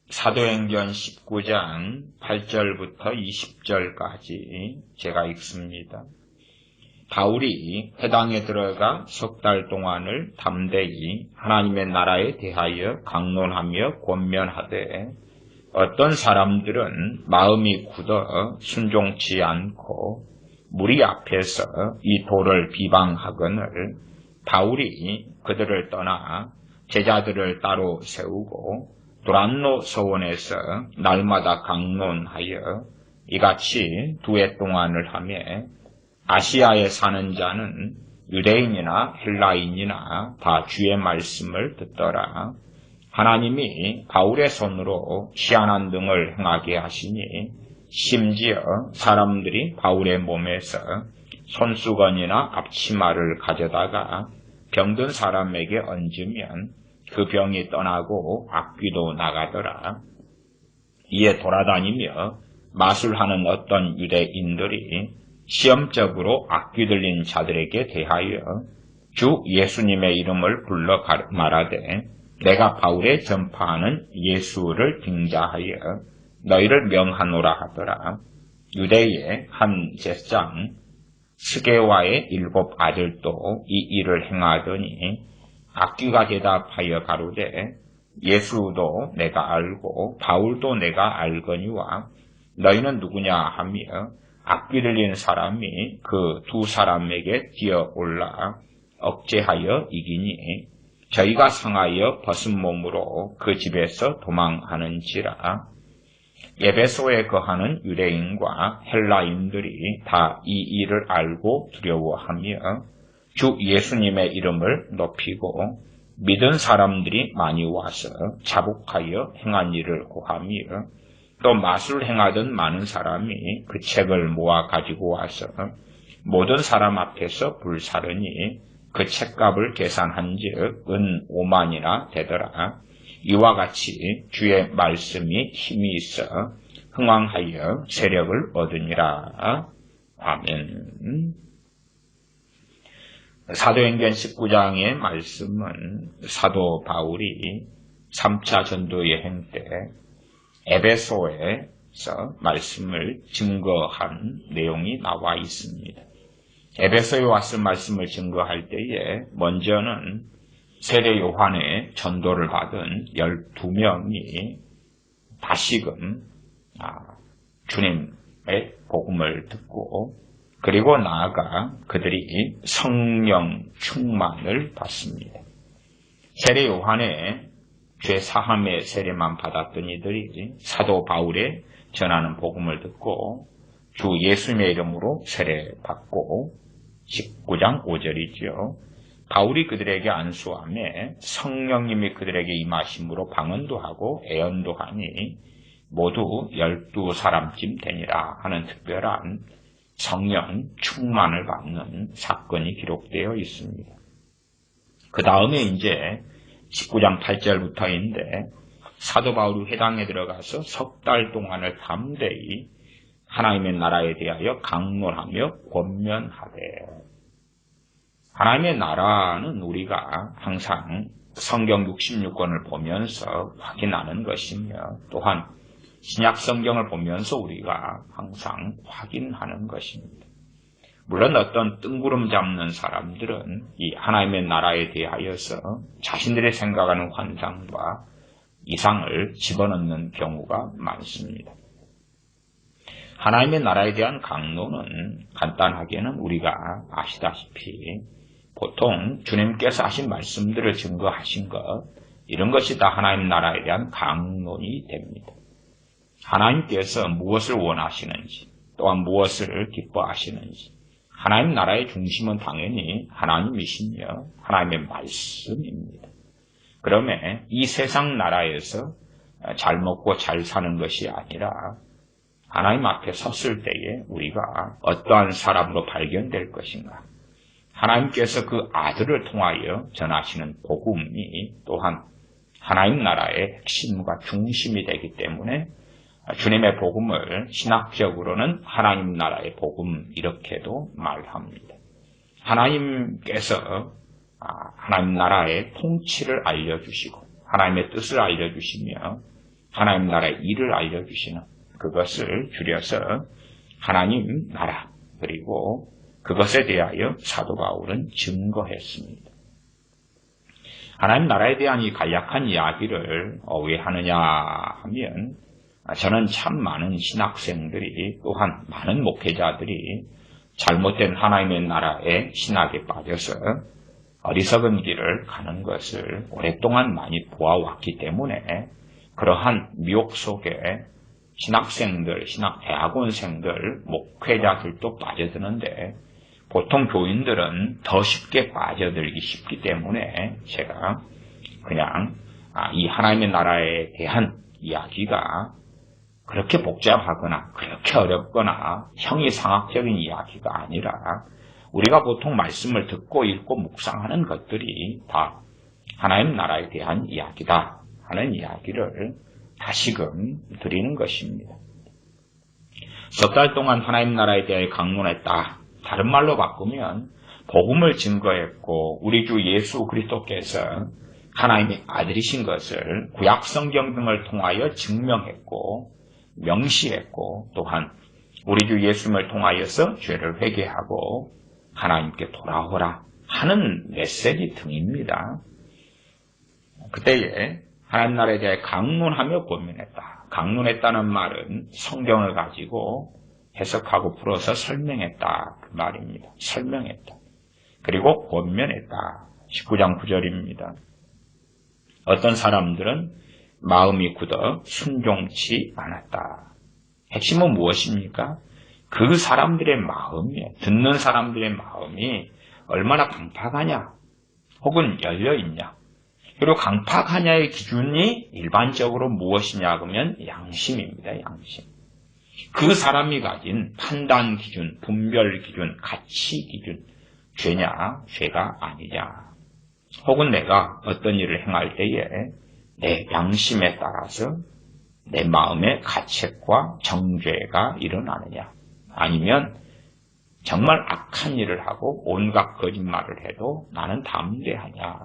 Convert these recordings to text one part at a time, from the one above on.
사도행전 19장 8절부터 20절까지 제가 읽습니다. 바울이 회당에 들어가 석 달 동안을 담대히 하나님의 나라에 대하여 강론하며 권면하되 어떤 사람들은 마음이 굳어 순종치 않고 무리 앞에서 이 도를 비방하거늘 바울이 그들을 떠나 제자들을 따로 세우고 도란노 서원에서 날마다 강론하여 이같이 2해 동안을 하며 아시아에 사는 자는 유대인이나 헬라인이나 다 주의 말씀을 듣더라. 하나님이 바울의 손으로 희한한 등을 행하게 하시니 심지어 사람들이 바울의 몸에서 손수건이나 앞치마를 가져다가 병든 사람에게 얹으면 그 병이 떠나고 악귀도 나가더라. 이에 돌아다니며 마술하는 어떤 유대인들이 시험적으로 악귀 들린 자들에게 대하여 주 예수님의 이름을 불러 말하되 내가 바울의 전파하는 예수를 빙자하여 너희를 명하노라 하더라. 유대의 한 제사장 스게와의 7 아들도 이 일을 행하더니 악귀가 대답하여 가로되 예수도 내가 알고 바울도 내가 알거니와 너희는 누구냐 하며 악귀 들린 사람이 그 2 사람에게 뛰어올라 억제하여 이기니 저희가 상하여 벗은 몸으로 그 집에서 도망하는지라. 에베소에 거하는 유대인과 헬라인들이 다 이 일을 알고 두려워하며 주 예수님의 이름을 높이고 믿은 사람들이 많이 와서 자복하여 행한 일을 고하며 또 마술 행하던 많은 사람이 그 책을 모아 가지고 와서 모든 사람 앞에서 불사르니 그 책값을 계산한즉 은 5만이나 되더라. 이와 같이 주의 말씀이 힘이 있어 흥왕하여 세력을 얻으니라. 아멘. 사도행전 19장의 말씀은 사도 바울이 3차 전도 여행 때 에베소에서 말씀을 증거한 내용이 나와 있습니다. 에베소에 와서 말씀을 증거할 때에 먼저는 세례 요한의 전도를 받은 12명이 다시금 주님의 복음을 듣고 그리고 나아가 그들이 성령 충만을 받습니다. 세례 요한의 죄 사함의 세례만 받았던 이들이 사도 바울의 전하는 복음을 듣고 주 예수님의 이름으로 세례받고 19장 5절이죠. 바울이 그들에게 안수하며 성령님이 그들에게 임하심으로 방언도 하고 애언도 하니 모두 12사람쯤 되니라 하는 특별한 성령 충만을 받는 사건이 기록되어 있습니다. 그 다음에 이제 19장 8절부터인데 사도 바울이 회당에 들어가서 석 달 동안을 담대히 하나님의 나라에 대하여 강론하며 권면하되 하나님의 나라는 우리가 항상 성경 66권을 보면서 확인하는 것이며 또한 신약 성경을 보면서 우리가 항상 확인하는 것입니다. 물론 어떤 뜬구름 잡는 사람들은 이 하나님의 나라에 대하여서 자신들이 생각하는 환상과 이상을 집어넣는 경우가 많습니다. 하나님의 나라에 대한 강론은 간단하게는 우리가 아시다시피 보통 주님께서 하신 말씀들을 증거하신 것 이런 것이 다 하나님 나라에 대한 강론이 됩니다. 하나님께서 무엇을 원하시는지 또한 무엇을 기뻐하시는지 하나님 나라의 중심은 당연히 하나님이시며 하나님의 말씀입니다. 그러면 이 세상 나라에서 잘 먹고 잘 사는 것이 아니라 하나님 앞에 섰을 때에 우리가 어떠한 사람으로 발견될 것인가. 하나님께서 그 아들을 통하여 전하시는 복음이 또한 하나님 나라의 핵심과 중심이 되기 때문에 주님의 복음을 신학적으로는 하나님 나라의 복음 이렇게도 말합니다. 하나님께서 하나님 나라의 통치를 알려주시고 하나님의 뜻을 알려주시며 하나님 나라의 일을 알려주시는, 그것을 줄여서 하나님 나라, 그리고 그것에 대하여 사도 바울은 증거했습니다. 하나님 나라에 대한 이 간략한 이야기를 왜 하느냐 하면, 저는 참 많은 신학생들이, 또한 많은 목회자들이 잘못된 하나님의 나라의 신학에 빠져서 어리석은 길을 가는 것을 오랫동안 많이 보아왔기 때문에 그러한 미혹 속에 신학생들, 신학대학원생들, 목회자들도 빠져드는데, 보통 교인들은 더 쉽게 빠져들기 쉽기 때문에 제가 그냥 이 하나님의 나라에 대한 이야기가 그렇게 복잡하거나 그렇게 어렵거나 형이상학적인 이야기가 아니라, 우리가 보통 말씀을 듣고 읽고 묵상하는 것들이 다 하나님 나라에 대한 이야기다 하는 이야기를 다시금 드리는 것입니다. 석 달 동안 하나님 나라에 대해 강론했다. 다른 말로 바꾸면 복음을 증거했고, 우리 주 예수 그리스도께서 하나님의 아들이신 것을 구약 성경 등을 통하여 증명했고 명시했고, 또한 우리 주 예수님을 통하여서 죄를 회개하고 하나님께 돌아오라 하는 메시지 등입니다. 그때에 하나님 나라에 대해 강론하며 고민했다. 강론했다는 말은 성경을 가지고 해석하고 풀어서 설명했다, 그 말입니다. 설명했다. 그리고 권면했다. 19장 9절입니다. 어떤 사람들은 마음이 굳어 순종치 않았다. 핵심은 무엇입니까? 그 사람들의 마음이에요. 듣는 사람들의 마음이 얼마나 강팍하냐, 혹은 열려있냐. 그리고 강팍하냐의 기준이 일반적으로 무엇이냐 그러면 양심입니다. 양심. 그 사람이 가진 판단 기준, 분별 기준, 가치 기준, 죄냐, 죄가 아니냐. 혹은 내가 어떤 일을 행할 때에 내 양심에 따라서 내 마음의 가책과 정죄가 일어나느냐. 아니면 정말 악한 일을 하고 온갖 거짓말을 해도 나는 담대하냐.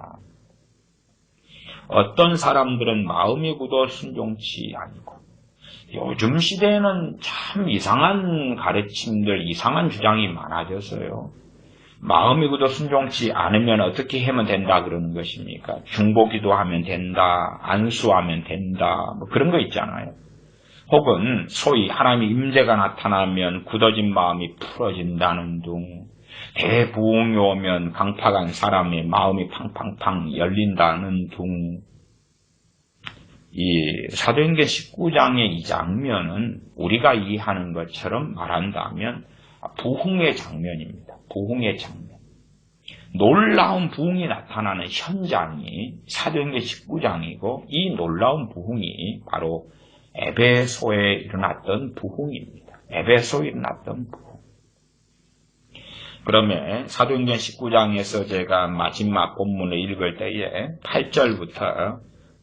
어떤 사람들은 마음이 굳어 순종치 않고, 요즘 시대에는 참 이상한 가르침들, 이상한 주장이 많아졌어요. 마음이 굳어 순종치 않으면 어떻게 하면 된다 그러는 것입니까? 중보기도 하면 된다, 안수하면 된다, 뭐 그런 거 있잖아요. 혹은 소위 하나님의 임재가 나타나면 굳어진 마음이 풀어진다는 둥, 대부흥이 오면 강팍한 사람의 마음이 팡팡팡 열린다는 둥. 이 사도행전 19장의 이 장면은 우리가 이해하는 것처럼 말한다면 부흥의 장면입니다. 부흥의 장면. 놀라운 부흥이 나타나는 현장이 사도행전 19장이고, 이 놀라운 부흥이 바로 에베소에 일어났던 부흥입니다. 에베소에 일어났던 부흥. 그러면 사도행전 19장에서 제가 마지막 본문을 읽을 때에 8절부터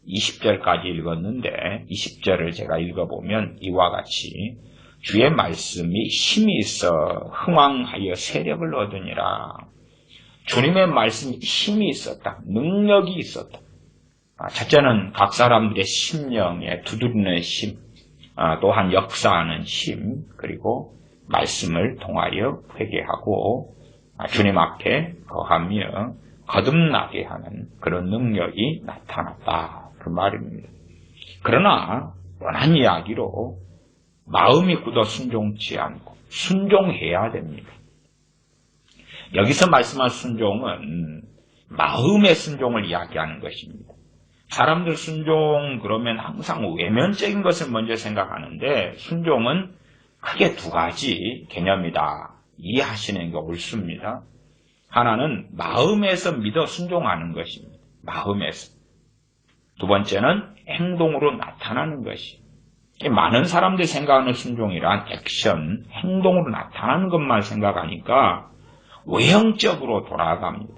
20절까지 읽었는데, 20절을 제가 읽어보면 이와 같이 주의 말씀이 힘이 있어 흥왕하여 세력을 얻으니라. 주님의 말씀이 힘이 있었다. 능력이 있었다. 첫째는 각 사람들의 심령에 두드리는 힘, 또한 역사하는 힘, 그리고 말씀을 통하여 회개하고 주님 앞에 거하며 거듭나게 하는 그런 능력이 나타났다, 그 말입니다. 그러나 뻔한 이야기로 마음이 굳어 순종치 않고 순종해야 됩니다. 여기서 말씀한 순종은 마음의 순종을 이야기하는 것입니다. 사람들 순종 그러면 항상 외면적인 것을 먼저 생각하는데, 순종은 크게 두 가지 개념이다. 이해하시는 게 옳습니다. 하나는 마음에서 믿어 순종하는 것입니다. 마음에서. 두 번째는 행동으로 나타나는 것이. 많은 사람들이 생각하는 순종이란 액션, 행동으로 나타나는 것만 생각하니까 외형적으로 돌아갑니다.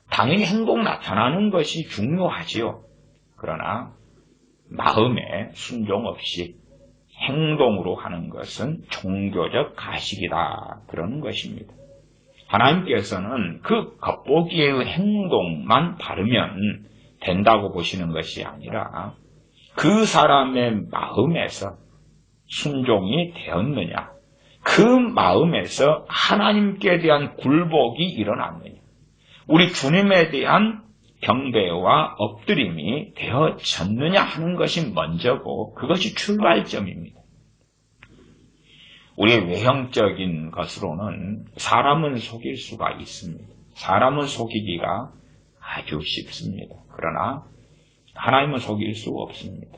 당연히 행동 나타나는 것이 중요하지요. 그러나 마음에 순종 없이 행동으로 하는 것은 종교적 가식이다, 그러는 것입니다. 하나님께서는 그 겉보기의 행동만 바르면 된다고 보시는 것이 아니라 그 사람의 마음에서 순종이 되었느냐? 그 마음에서 하나님께 대한 굴복이 일어났느냐? 우리 주님에 대한 경배와 엎드림이 되어졌느냐 하는 것이 먼저고 그것이 출발점입니다. 우리의 외형적인 것으로는 사람은 속일 수가 있습니다. 사람은 속이기가 아주 쉽습니다. 그러나 하나님은 속일 수 없습니다.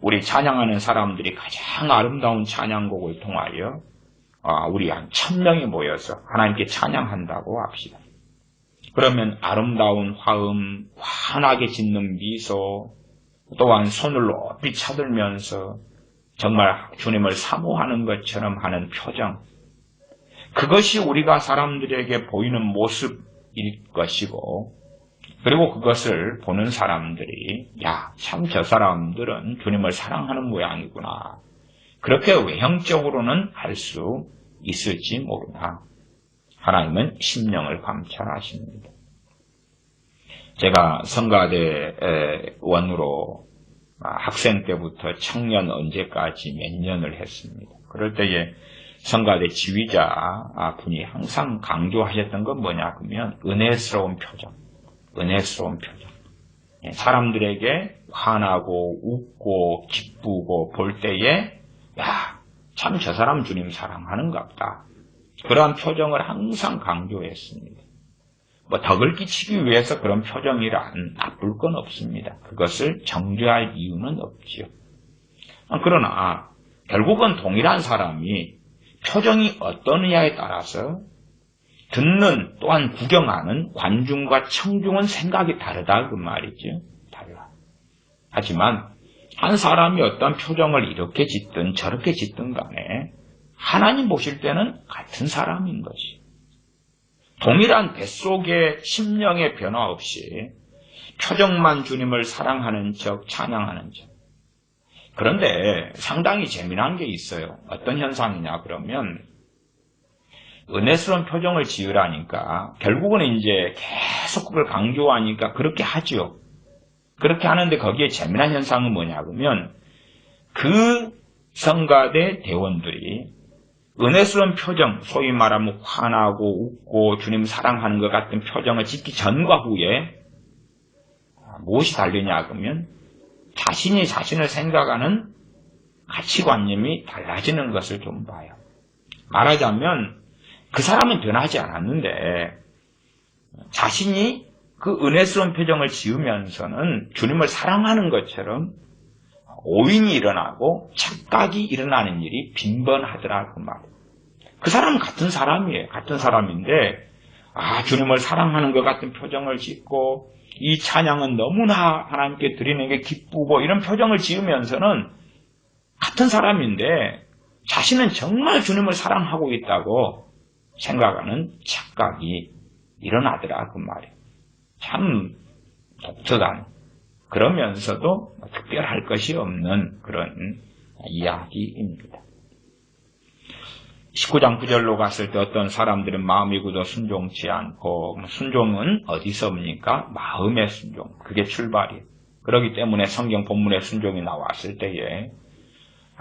우리 찬양하는 사람들이 가장 아름다운 찬양곡을 통하여 우리 한 1000명이 모여서 하나님께 찬양한다고 합시다. 그러면 아름다운 화음, 환하게 짓는 미소, 또한 손을 높이 쳐들면서 정말 주님을 사모하는 것처럼 하는 표정, 그것이 우리가 사람들에게 보이는 모습일 것이고, 그리고 그것을 보는 사람들이 참 저 사람들은 주님을 사랑하는 모양이구나, 그렇게 외형적으로는 할 수 있을지 모르나 하나님은 심령을 감찰하십니다. 제가 성가대 원으로 학생 때부터 청년 언제까지 몇 년을 했습니다. 그럴 때에 성가대 지휘자 분이 항상 강조하셨던 건 뭐냐 그러면 은혜스러운 표정, 은혜스러운 표정. 사람들에게 환하고 웃고 기쁘고 볼 때에 참 저 사람 주님 사랑하는가 보다, 그러한 표정을 항상 강조했습니다. 덕을 끼치기 위해서 그런 표정이란 나쁠 건 없습니다. 그것을 정죄할 이유는 없지요. 그러나 결국은 동일한 사람이 표정이 어떠느냐에 따라서 듣는 또한 구경하는 관중과 청중은 생각이 다르다 그 말이죠. 달라. 하지만 한 사람이 어떤 표정을 이렇게 짓든 저렇게 짓든 간에 하나님 보실 때는 같은 사람인 것이. 동일한 뱃속의 심령의 변화 없이 표정만 주님을 사랑하는 척, 찬양하는 척. 그런데 상당히 재미난 게 있어요. 어떤 현상이냐 그러면 은혜스러운 표정을 지으라니까 결국은 이제 계속 그걸 강조하니까 그렇게 하죠. 그렇게 하는데 거기에 재미난 현상은 뭐냐 그러면 그 성가대 대원들이 은혜스러운 표정, 소위 말하면 환하고 웃고 주님 사랑하는 것 같은 표정을 짓기 전과 후에 무엇이 다르냐 그러면 자신이 자신을 생각하는 가치관념이 달라지는 것을 좀 봐요. 말하자면 그 사람은 변하지 않았는데 자신이 그 은혜스러운 표정을 지으면서는 주님을 사랑하는 것처럼 오인이 일어나고 착각이 일어나는 일이 빈번하더라 그 말이에요. 그 사람은 같은 사람이에요. 같은 사람인데 주님을 사랑하는 것 같은 표정을 짓고 이 찬양은 너무나 하나님께 드리는 게 기쁘고 이런 표정을 지으면서는 같은 사람인데 자신은 정말 주님을 사랑하고 있다고 생각하는 착각이 일어나더라 그 말이에요. 참 독특한, 그러면서도 특별할 것이 없는 그런 이야기입니다. 19장 9절로 갔을 때 어떤 사람들은 마음이 굳어 순종치 않고, 순종은 어디서 옵니까? 마음의 순종. 그게 출발이에요. 그렇기 때문에 성경 본문의 순종이 나왔을 때에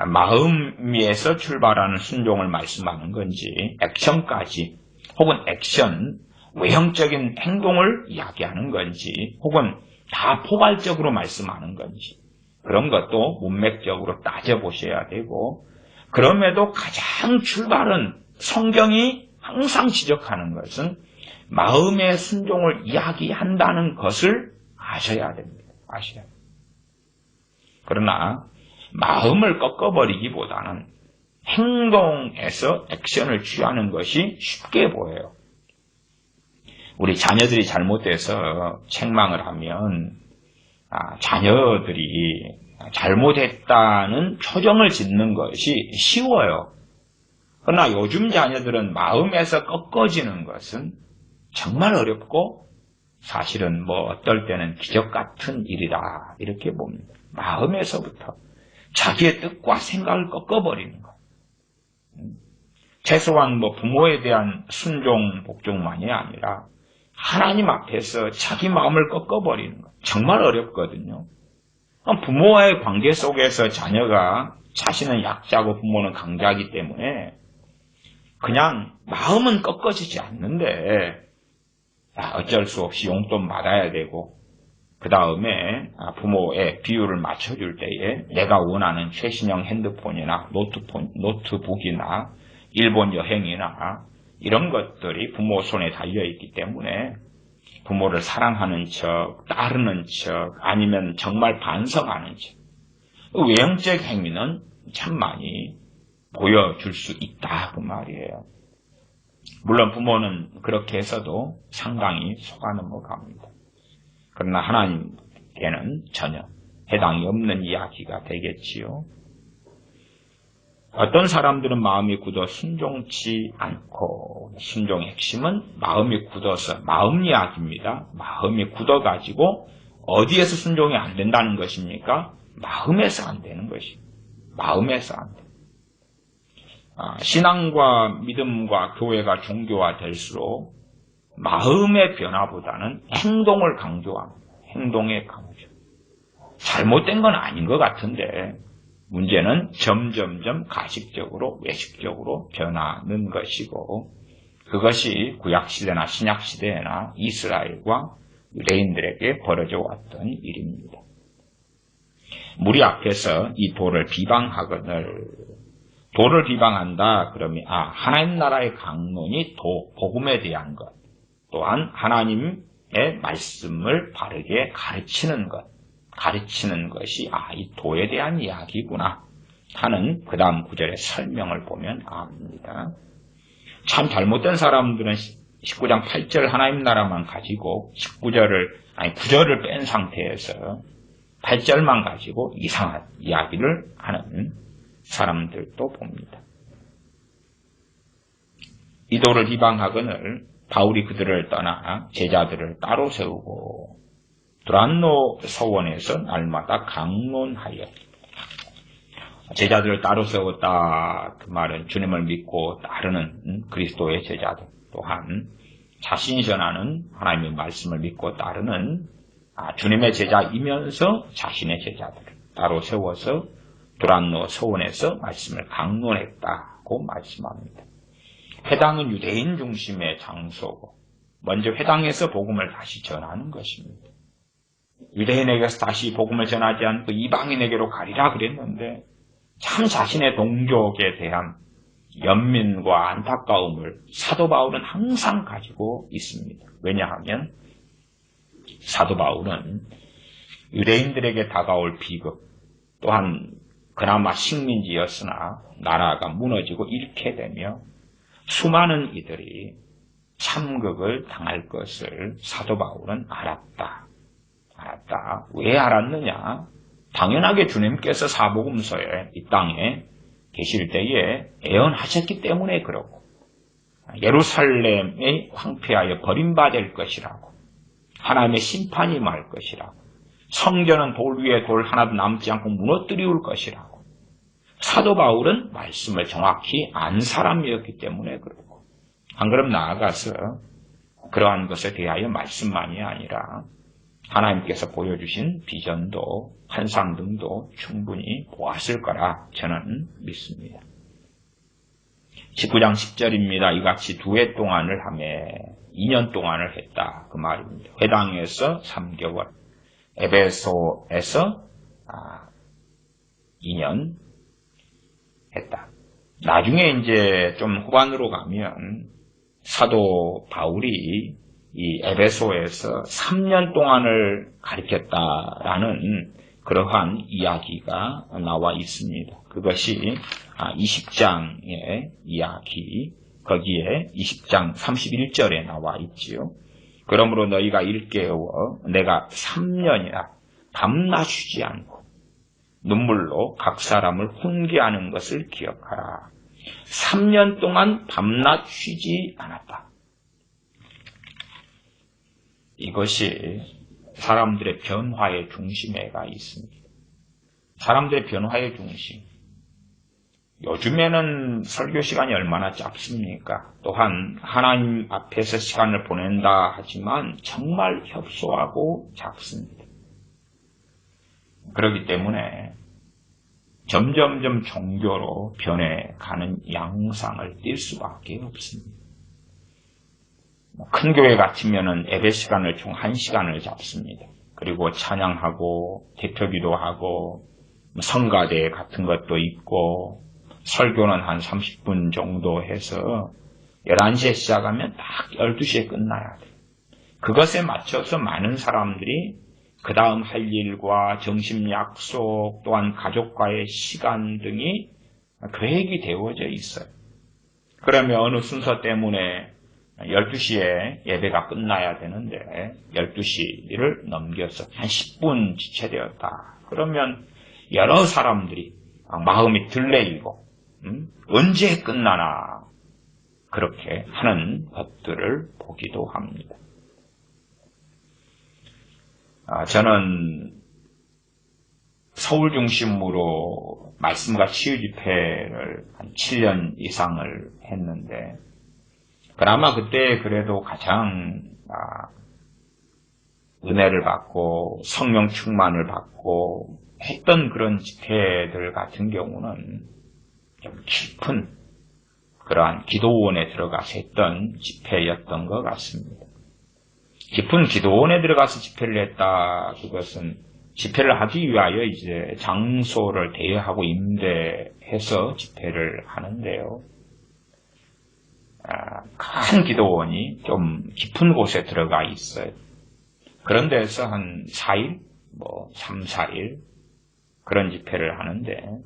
마음에서 출발하는 순종을 말씀하는 건지, 액션까지, 혹은 액션, 외형적인 행동을 이야기하는 건지, 혹은 다 포괄적으로 말씀하는 건지, 그런 것도 문맥적으로 따져보셔야 되고, 그럼에도 가장 출발은 성경이 항상 지적하는 것은 마음의 순종을 이야기한다는 것을 아셔야 됩니다. 아셔야 됩니다. 그러나 마음을 꺾어버리기보다는 행동에서 액션을 취하는 것이 쉽게 보여요. 우리 자녀들이 잘못돼서 책망을 하면 자녀들이 잘못했다는 표정을 짓는 것이 쉬워요. 그러나 요즘 자녀들은 마음에서 꺾어지는 것은 정말 어렵고 사실은 어떨 때는 기적 같은 일이다 이렇게 봅니다. 마음에서부터 자기의 뜻과 생각을 꺾어버리는 것. 최소한 부모에 대한 순종, 복종만이 하나님 앞에서 자기 마음을 꺾어버리는 것. 정말 어렵거든요. 부모와의 관계 속에서 자녀가 자신은 약자고 부모는 강자이기 때문에 그냥 마음은 꺾어지지 않는데 어쩔 수 없이 용돈 받아야 되고 그 다음에 부모의 비율을 맞춰줄 때에 내가 원하는 최신형 핸드폰이나 노트북이나 일본 여행이나 이런 것들이 부모 손에 달려있기 때문에 부모를 사랑하는 척, 따르는 척, 아니면 정말 반성하는 척. 외형적 행위는 참 많이 보여줄 수 있다 그 말이에요. 물론 부모는 그렇게 해서도 상당히 속아 넘어갑니다. 그러나 하나님께는 전혀 해당이 없는 이야기가 되겠지요. 어떤 사람들은 마음이 굳어 순종치 않고, 순종의 핵심은 마음이 굳어서, 마음 이야기입니다. 마음이 굳어가지고 어디에서 순종이 안 된다는 것입니까? 마음에서 안 되는 것입니다. 마음에서 안 돼요. 신앙과 믿음과 교회가 종교화될수록 마음의 변화보다는 행동을 강조합니다. 행동의 강조. 잘못된 건 아닌 것 같은데 문제는 점점점 가식적으로 외식적으로 변하는 것이고 그것이 구약시대나 신약시대나 이스라엘과 유대인들에게 벌어져 왔던 일입니다. 무리 앞에서 이 도를 비방하거늘 도를 비방한다 그러면 하나님 나라의 강론이 도, 복음에 대한 것 또한 하나님의 말씀을 바르게 가르치는 것이 이 도에 대한 이야기구나 하는 그 다음 구절의 설명을 보면 압니다. 참 잘못된 사람들은 19장 8절 하나님 나라만 가지고 9절을 뺀 상태에서 8절만 가지고 이상한 이야기를 하는 사람들도 봅니다. 이 도를 비방하거늘 바울이 그들을 떠나 제자들을 따로 세우고 두란노 서원에서 날마다 강론하여 제자들을 따로 세웠다. 그 말은 주님을 믿고 따르는 그리스도의 제자들 또한 자신이 전하는 하나님의 말씀을 믿고 따르는 주님의 제자이면서 자신의 제자들을 따로 세워서 두란노 서원에서 말씀을 강론했다고 말씀합니다. 회당은 유대인 중심의 장소고 먼저 회당에서 복음을 다시 전하는 것입니다. 유대인에게서 다시 복음을 전하지 않고 이방인에게로 가리라 그랬는데 참 자신의 동족에 대한 연민과 안타까움을 사도 바울은 항상 가지고 있습니다. 왜냐하면 사도 바울은 유대인들에게 다가올 비극 또한 그나마 식민지였으나 나라가 무너지고 잃게 되며 수많은 이들이 참극을 당할 것을 사도 바울은 알았다. 왜 알았느냐? 당연하게 주님께서 사복음서에 이 땅에 계실 때에 예언하셨기 때문에 그렇고 예루살렘이 황폐하여 버림받을 것이라고 하나님의 심판이 임할 것이라고 성전은 돌 위에 돌 하나도 남지 않고 무너뜨리울 것이라고 사도 바울은 말씀을 정확히 안 사람이었기 때문에 그렇고 안 그럼 나아가서 그러한 것에 대하여 말씀만이 아니라 하나님께서 보여주신 비전도 환상 등도 충분히 보았을 거라 저는 믿습니다. 19장 10절입니다. 이같이 2해 동안을 하매 2년 동안을 했다. 그 말입니다. 회당에서 3개월, 에베소에서 2년 했다. 나중에 이제 좀 후반으로 가면 사도 바울이 이 에베소에서 3년 동안을 가르쳤다라는 그러한 이야기가 나와 있습니다. 그것이 20장의 이야기, 거기에 20장 31절에 나와 있지요. 그러므로 너희가 일깨워 내가 3년이나 밤낮 쉬지 않고 눈물로 각 사람을 훈계하는 것을 기억하라. 3년 동안 밤낮 쉬지 않았다. 이것이 사람들의 변화의 중심에가 있습니다. 사람들의 변화의 중심. 요즘에는 설교 시간이 얼마나 짧습니까? 또한 하나님 앞에서 시간을 보낸다 하지만 정말 협소하고 작습니다. 그렇기 때문에 점점점 종교로 변해가는 양상을 띌 수밖에 없습니다. 큰 교회 같으면은 예배 시간을 총 1시간을 잡습니다. 그리고 찬양하고 대표기도하고 성가대 같은 것도 있고 설교는 한 30분 정도 해서 11시에 시작하면 딱 12시에 끝나야 돼요. 그것에 맞춰서 많은 사람들이 그 다음 할 일과 점심 약속 또한 가족과의 시간 등이 계획이 되어져 있어요. 그러면 어느 순서 때문에 12시에 예배가 끝나야 되는데 12시를 넘겨서 한 10분 지체되었다. 그러면 여러 사람들이 마음이 들레이고 언제 끝나나 그렇게 하는 것들을 보기도 합니다. 저는 서울 중심으로 말씀과 치유 집회를 한 7년 이상을 했는데 그나마 그때 그래도 가장 은혜를 받고 성령 충만을 받고 했던 그런 집회들 같은 경우는 좀 깊은 그러한 기도원에 들어가서 했던 집회였던 것 같습니다. 깊은 기도원에 들어가서 집회를 했다. 그것은 집회를 하기 위하여 이제 장소를 대여하고 임대해서 집회를 하는데요. 큰 기도원이 좀 깊은 곳에 들어가 있어요. 그런 데서 한 4일, 3, 4일 그런 집회를 하는데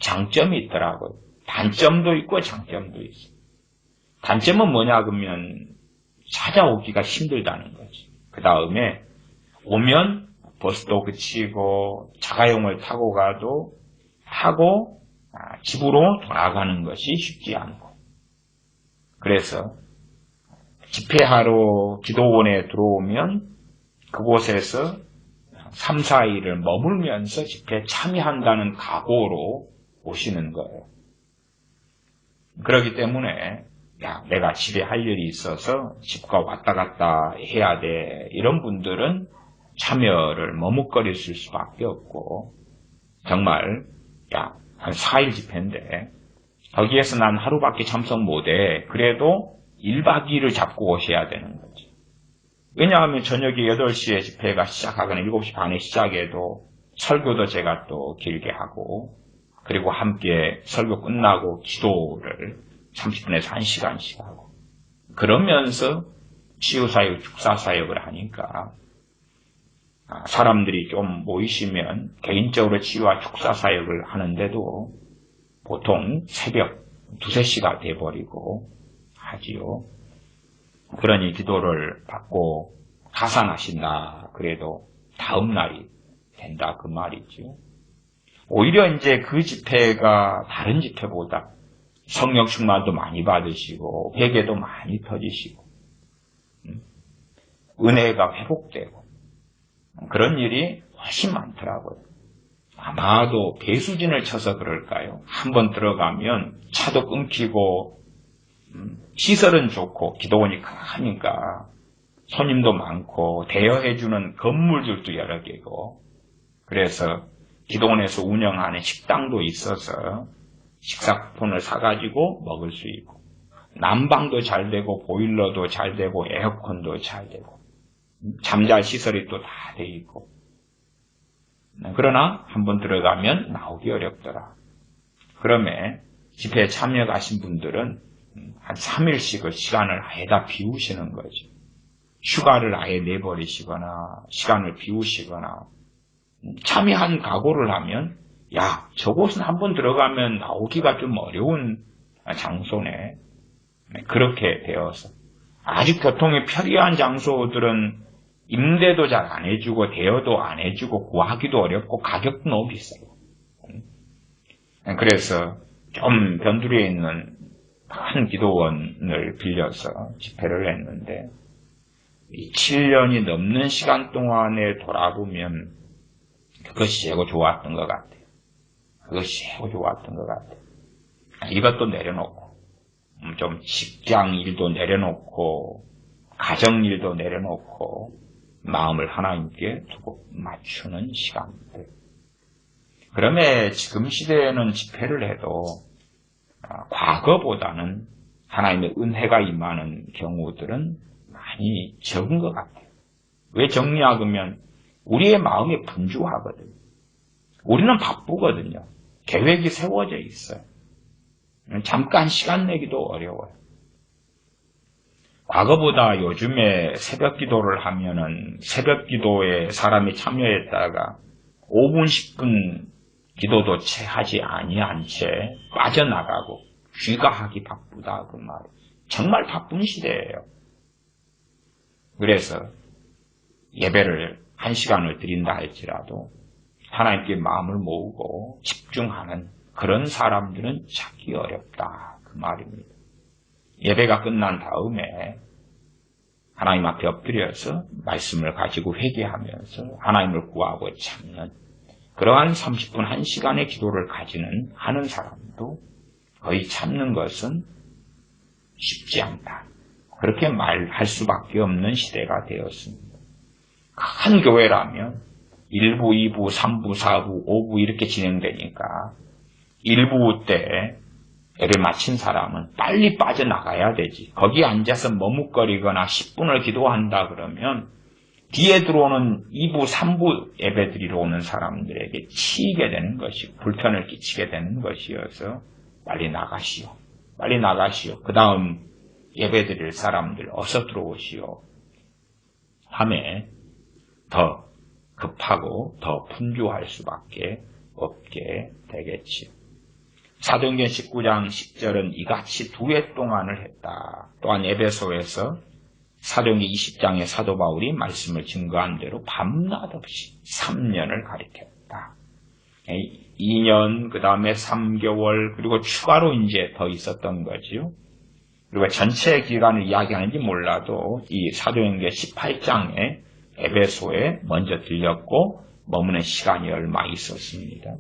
장점이 있더라고요. 단점도 있고 장점도 있어요. 단점은 뭐냐 그러면 찾아오기가 힘들다는 거지. 그 다음에 오면 버스도 그치고 자가용을 타고 가도 집으로 돌아가는 것이 쉽지 않고 그래서 집회하러 기도원에 들어오면 그곳에서 3, 4일을 머물면서 집회에 참여한다는 각오로 오시는 거예요. 그렇기 때문에 내가 집에 할 일이 있어서 집과 왔다 갔다 해야 돼. 이런 분들은 참여를 머뭇거리실 수밖에 없고 정말 한 4일 집회인데 거기에서 난 하루밖에 참석 못해. 그래도 1박 2일을 잡고 오셔야 되는 거지. 왜냐하면 저녁에 8시에 집회가 시작하거나 7시 반에 시작해도 설교도 제가 또 길게 하고 그리고 함께 설교 끝나고 기도를 30분에서 1시간씩 하고 그러면서 치유사역, 축사사역을 하니까 사람들이 좀 모이시면 개인적으로 치유와 축사사역을 하는데도 보통 새벽 2-3시가 돼버리고 하지요. 그러니 기도를 받고 가산하신다. 그래도 다음 날이 된다. 그 말이죠. 오히려 이제 그 집회가 다른 집회보다 성령 충만도 많이 받으시고 회개도 많이 터지시고 은혜가 회복되고 그런 일이 훨씬 많더라고요. 아마도 배수진을 쳐서 그럴까요? 한번 들어가면 차도 끊기고 시설은 좋고 기도원이 크니까 손님도 많고 대여해주는 건물들도 여러 개고 그래서 기도원에서 운영하는 식당도 있어서 식사쿠폰을 사가지고 먹을 수 있고 난방도 잘 되고 보일러도 잘 되고 에어컨도 잘 되고 잠잘 시설이 또 다 돼 있고 그러나 한번 들어가면 나오기 어렵더라. 그러면 집회에 참여 가신 분들은 한 3일씩을 시간을 아예 다 비우시는 거죠. 휴가를 아예 내버리시거나 시간을 비우시거나 참여한 각오를 하면 저곳은 한번 들어가면 나오기가 좀 어려운 장소네. 그렇게 되어서 아주 교통이 편리한 장소들은 임대도 잘 안 해주고 대여도 안 해주고 구하기도 어렵고 가격도 너무 비싸요. 그래서 좀 변두리에 있는 큰 기도원을 빌려서 집회를 했는데 이 7년이 넘는 시간 동안에 돌아보면 그것이 최고 좋았던 것 같아요. 그것이 최고 좋았던 것 같아요. 이것도 내려놓고 좀 직장 일도 내려놓고 가정 일도 내려놓고 마음을 하나님께 두고 맞추는 시간들. 그러면 지금 시대에는 집회를 해도 과거보다는 하나님의 은혜가 임하는 경우들은 많이 적은 것 같아요. 왜 적냐 그러면 우리의 마음이 분주하거든요. 우리는 바쁘거든요. 계획이 세워져 있어요. 잠깐 시간 내기도 어려워요. 과거보다 요즘에 새벽 기도를 하면은 새벽 기도에 사람이 참여했다가 5분, 10분 기도도 채 하지 아니한 채 빠져나가고 귀가하기 바쁘다 그 말. 정말 바쁜 시대예요. 그래서 예배를 1시간을 드린다 할지라도 하나님께 마음을 모으고 집중하는 그런 사람들은 찾기 어렵다 그 말입니다. 예배가 끝난 다음에 하나님 앞에 엎드려서 말씀을 가지고 회개하면서 하나님을 구하고 찾는 그러한 30분 1시간의 기도를 가지는 하는 사람도 거의 찾는 것은 쉽지 않다. 그렇게 말할 수밖에 없는 시대가 되었습니다. 큰 교회라면 1부, 2부, 3부, 4부, 5부 이렇게 진행되니까 1부 때 예배 마친 사람은 빨리 빠져나가야 되지. 거기 앉아서 머뭇거리거나 10분을 기도한다 그러면 뒤에 들어오는 2부, 3부 예배 드리러 오는 사람들에게 치이게 되는 것이 불편을 끼치게 되는 것이어서 빨리 나가시오. 빨리 나가시오. 그 다음 예배 드릴 사람들 어서 들어오시오. 하며 더 급하고 더 분주할 수밖에 없게 되겠지요. 사도행전 19장 10절은 이같이 2해 동안을 했다. 또한 에베소에서 사도행전 20장의 사도 바울이 말씀을 증거한 대로 밤낮 없이 3년을 가리켰다. 2년, 그 다음에 3개월, 그리고 추가로 이제 더 있었던 거지요. 그리고 전체 기간을 이야기하는지 몰라도 이 사도행전 18장에 에베소에 먼저 들렸고 머무는 시간이 얼마 있었습니다.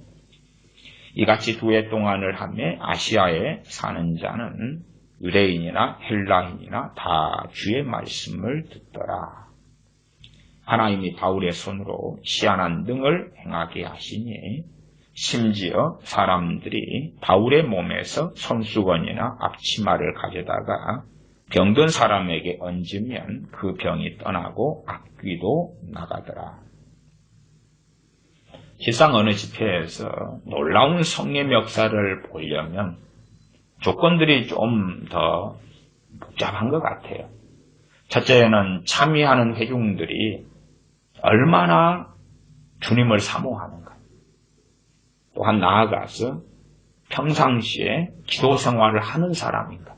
이같이 2해 동안을 하며 아시아에 사는 자는 유대인이나 헬라인이나 다 주의 말씀을 듣더라. 하나님이 바울의 손으로 희한한 등을 행하게 하시니 심지어 사람들이 바울의 몸에서 손수건이나 앞치마를 가져다가 병든 사람에게 얹으면 그 병이 떠나고 악귀도 나가더라. 실상 어느 집회에서 놀라운 성령 역사를 보려면 조건들이 좀 더 복잡한 것 같아요. 첫째는 참여하는 회중들이 얼마나 주님을 사모하는가. 또한 나아가서 평상시에 기도 생활을 하는 사람인가.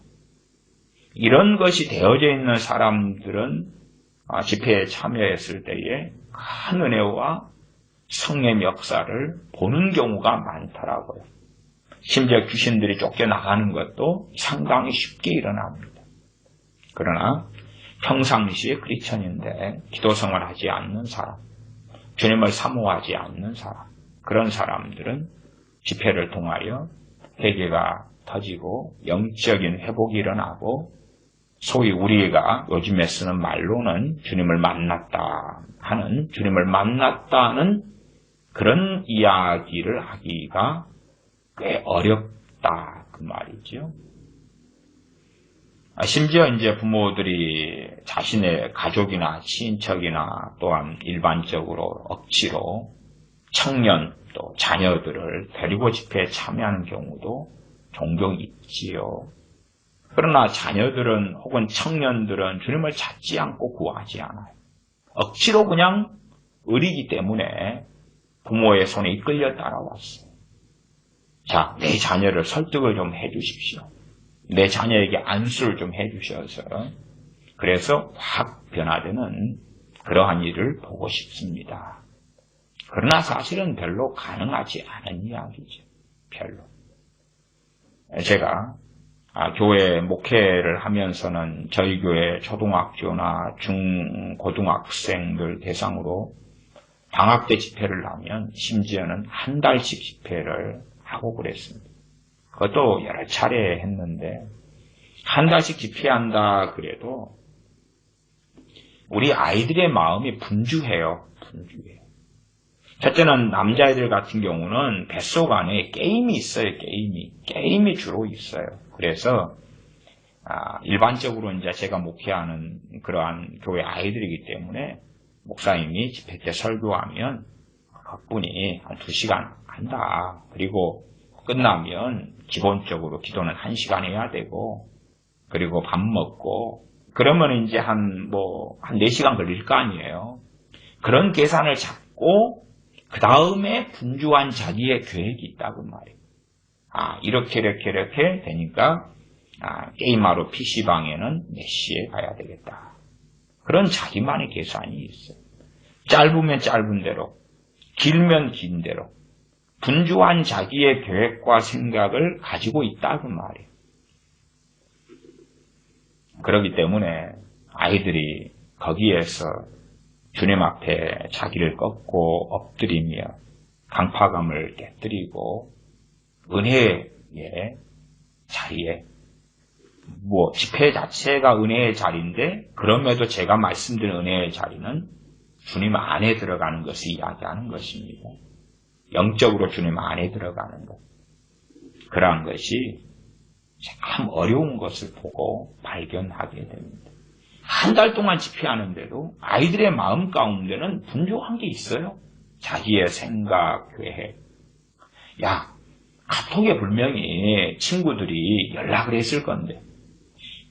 이런 것이 되어져 있는 사람들은 집회에 참여했을 때에 큰 은혜와 성령 역사를 보는 경우가 많더라고요. 심지어 귀신들이 쫓겨나가는 것도 상당히 쉽게 일어납니다. 그러나 평상시에 크리스천인데 기도 생활하지 않는 사람, 주님을 사모하지 않는 사람, 그런 사람들은 집회를 통하여 회개가 터지고 영적인 회복이 일어나고 소위 우리가 요즘에 쓰는 말로는 주님을 만났다 하는 주님을 만났다는 그런 이야기를 하기가 꽤 어렵다 그 말이죠. 심지어 이제 부모들이 자신의 가족이나 친척이나 또한 일반적으로 억지로 청년 또 자녀들을 데리고 집회에 참여하는 경우도 종종 있지요. 그러나 자녀들은 혹은 청년들은 주님을 찾지 않고 구하지 않아요. 억지로 그냥 의리기 때문에 부모의 손에 이끌려 따라왔어요. 자, 내 자녀를 설득을 좀 해주십시오. 내 자녀에게 안수를 좀 해주셔서 그래서 확 변화되는 그러한 일을 보고 싶습니다. 그러나 사실은 별로 가능하지 않은 이야기죠. 별로. 제가 교회 목회를 하면서는 저희 교회 초등학교나 중고등학생들 대상으로 방학 때 집회를 하면 심지어는 한 달씩 집회를 하고 그랬습니다. 그것도 여러 차례 했는데 한 달씩 집회한다 그래도 우리 아이들의 마음이 분주해요. 분주해요. 첫째는 남자애들 같은 경우는 뱃속 안에 게임이 있어요. 게임이 주로 있어요. 그래서 일반적으로 이제 제가 목회하는 그러한 교회 아이들이기 때문에 목사님이 집회 때 설교하면 각분이 한 2시간 한다. 그리고 끝나면 기본적으로 기도는 1시간 해야 되고, 그리고 밥 먹고, 그러면 이제 한 4시간 걸릴 거 아니에요. 그런 계산을 잡고, 그 다음에 분주한 자기의 계획이 있다고 말이에요. 이렇게 되니까, 게임하러 PC방에는 몇 시에 가야 되겠다. 그런 자기만의 계산이 있어요. 짧으면 짧은 대로, 길면 긴 대로, 분주한 자기의 계획과 생각을 가지고 있다고 말이에요. 그렇기 때문에 아이들이 거기에서 주님 앞에 자기를 꺾고 엎드리며 강파감을 깨뜨리고 은혜의 자리에, 집회 자체가 은혜의 자리인데, 그럼에도 제가 말씀드린 은혜의 자리는 주님 안에 들어가는 것을 이야기하는 것입니다. 영적으로 주님 안에 들어가는 것. 그러한 것이 참 어려운 것을 보고 발견하게 됩니다. 한 달 동안 집회하는데도 아이들의 마음 가운데는 분주한 게 있어요. 자기의 생각, 계획. 카톡에 분명히 친구들이 연락을 했을 건데,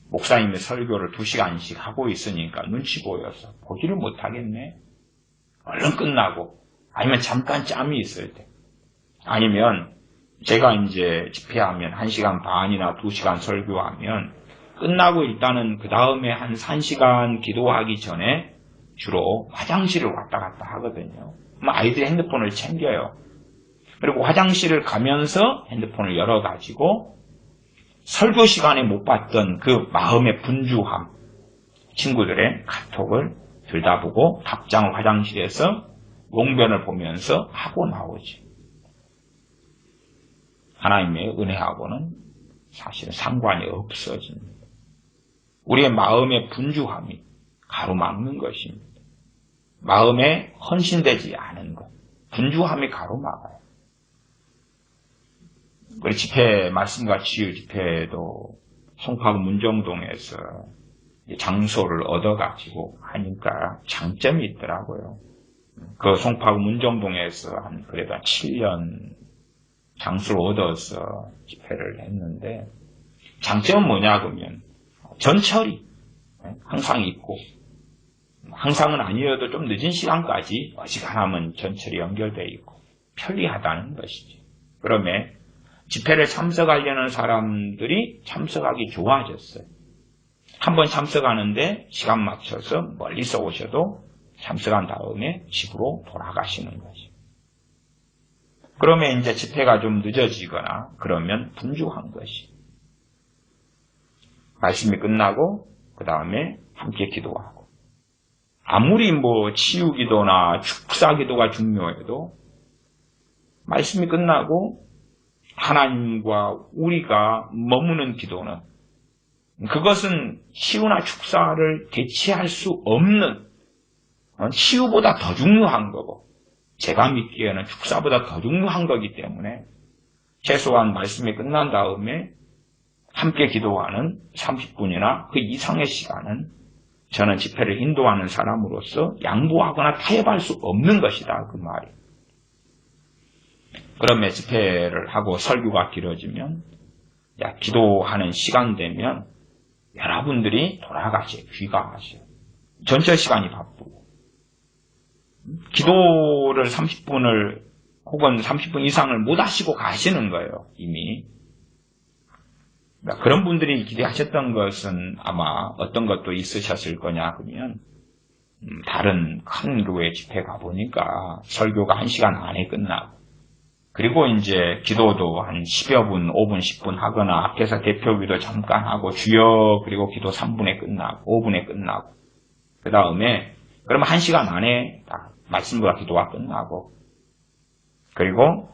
목사님의 설교를 2시간씩 하고 있으니까 눈치 보여서 보지를 못하겠네. 얼른 끝나고, 아니면 잠깐 짬이 있을 때, 아니면 제가 이제 집회하면 1시간 반이나 2시간 설교하면 끝나고 일단은 그 다음에 한 1시간 기도하기 전에 주로 화장실을 왔다 갔다 하거든요. 그럼 아이들이 핸드폰을 챙겨요. 그리고 화장실을 가면서 핸드폰을 열어가지고 설교 시간에 못 봤던 그 마음의 분주함, 친구들의 카톡을 들여다보고 답장을 화장실에서 용변을 보면서 하고 나오지. 하나님의 은혜하고는 사실은 상관이 없어집니다. 우리의 마음의 분주함이 가로막는 것입니다. 마음에 헌신되지 않은 것, 분주함이 가로막아요. 우리 집회, 말씀과 치유 집회도 송파구 문정동에서 장소를 얻어가지고 하니까 장점이 있더라고요. 그 송파구 문정동에서 그래도 한 7년 장소를 얻어서 집회를 했는데, 장점은 뭐냐 그러면 전철이 항상 있고, 항상은 아니어도 좀 늦은 시간까지 어지간하면 전철이 연결되어 있고 편리하다는 것이죠. 그러면 집회를 참석하려는 사람들이 참석하기 좋아졌어요. 한번 참석하는데 시간 맞춰서 멀리서 오셔도 참석한 다음에 집으로 돌아가시는 거죠. 그러면 이제 집회가 좀 늦어지거나 그러면 분주한 것이. 말씀이 끝나고 그 다음에 함께 기도하고. 아무리 치유기도나 축사기도가 중요해도 말씀이 끝나고 하나님과 우리가 머무는 기도는, 그것은 치유나 축사를 대체할 수 없는, 치유보다 더 중요한 거고, 제가 믿기에는 축사보다 더 중요한 거기 때문에 최소한 말씀이 끝난 다음에 함께 기도하는 30분이나 그 이상의 시간은 저는 집회를 인도하는 사람으로서 양보하거나 타협할 수 없는 것이다, 그 말이. 그러면 집회를 하고 설교가 길어지면, 기도하는 시간 되면 여러분들이 돌아가세요. 귀가하세요. 전체 시간이 바쁘고. 기도를 30분을 혹은 30분 이상을 못 하시고 가시는 거예요, 이미. 그런 분들이 기대하셨던 것은 아마 어떤 것도 있으셨을 거냐 그러면, 다른 큰 교회 집회 가보니까 설교가 1시간 안에 끝나고, 그리고 이제 기도도 한 10여 분, 5분, 10분 하거나 앞에서 대표기도 잠깐 하고 주여, 그리고 기도 3분에 끝나고 5분에 끝나고, 그 다음에 그러면 1시간 안에 다 말씀과 기도가 끝나고, 그리고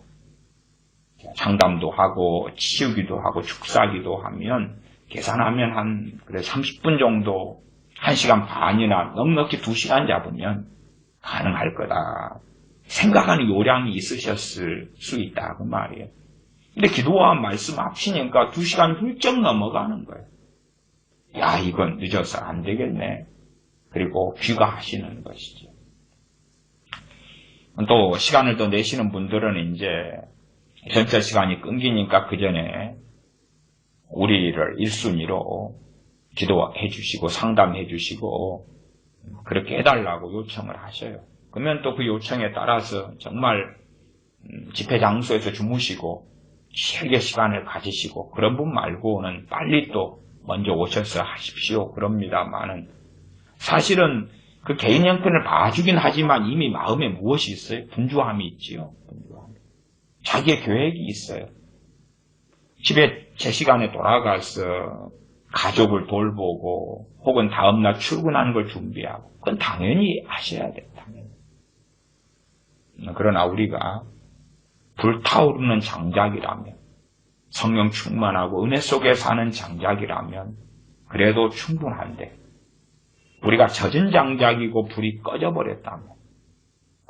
상담도 하고 치유기도 하고 축사기도 하면 계산하면 그래 30분 정도, 1시간 반이나 넉넉히 2시간 잡으면 가능할 거다. 생각하는 요량이 있으셨을 수 있다 그 말이에요. 근데 기도와 말씀 합치니까 2시간 훌쩍 넘어가는 거예요. 야, 이건 늦어서 안 되겠네. 그리고 귀가하시는 것이죠. 또 시간을 더 내시는 분들은 이제 전체 시간이 끊기니까 그 전에 우리를 1순위로 기도해 주시고 상담해 주시고 그렇게 해달라고 요청을 하셔요. 그러면 또 그 요청에 따라서 정말 집회 장소에서 주무시고 길게 시간을 가지시고 그런 분 말고는 빨리 또 먼저 오셔서 하십시오. 그럽니다만은 사실은 그 개인 형편을 봐주긴 하지만 이미 마음에 무엇이 있어요? 분주함이 있지요. 분주함. 자기의 계획이 있어요. 집에 제 시간에 돌아가서 가족을 돌보고 혹은 다음날 출근하는 걸 준비하고 그건 당연히 하셔야 돼요. 당연히. 그러나 우리가 불타오르는 장작이라면 성령 충만하고 은혜 속에 사는 장작이라면 그래도 충분한데 우리가 젖은 장작이고 불이 꺼져버렸다면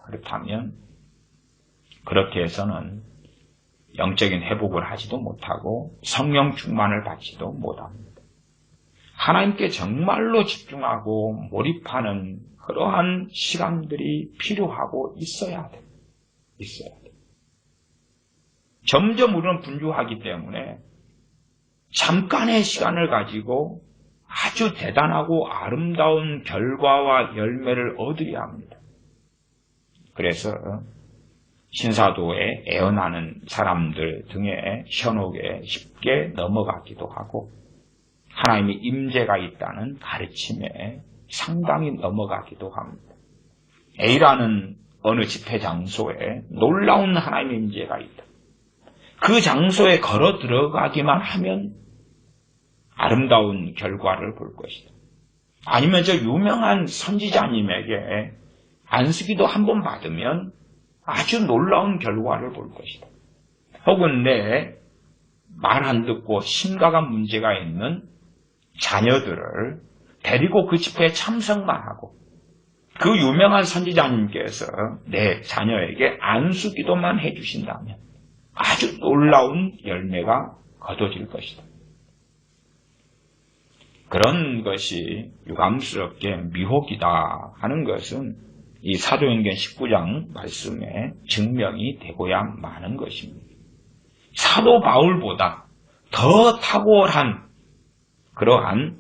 그렇다면 그렇게 해서는 영적인 회복을 하지도 못하고 성령 충만을 받지도 못합니다. 하나님께 정말로 집중하고 몰입하는 그러한 시간들이 필요하고 있어야 돼요. 있어야 돼요. 점점 우리는 분주하기 때문에 잠깐의 시간을 가지고 아주 대단하고 아름다운 결과와 열매를 얻으려 합니다. 그래서 신사도에 애언하는 사람들 등의 현혹에 쉽게 넘어가기도 하고 하나님의 임재가 있다는 가르침에 상당히 넘어가기도 합니다. A라는 어느 집회 장소에 놀라운 하나님의 임재가 있다. 그 장소에 걸어 들어가기만 하면 아름다운 결과를 볼 것이다. 아니면 저 유명한 선지자님에게 안수기도 한번 받으면 아주 놀라운 결과를 볼 것이다. 혹은 내 말 안 듣고 심각한 문제가 있는 자녀들을 데리고 그 집회에 참석만 하고 그 유명한 선지자님께서 내 자녀에게 안수기도만 해주신다면 아주 놀라운 열매가 거둬질 것이다. 그런 것이 유감스럽게 미혹이다 하는 것은 이 사도행전 19장 말씀에 증명이 되고야 마는 것입니다. 사도 바울보다 더 탁월한 그러한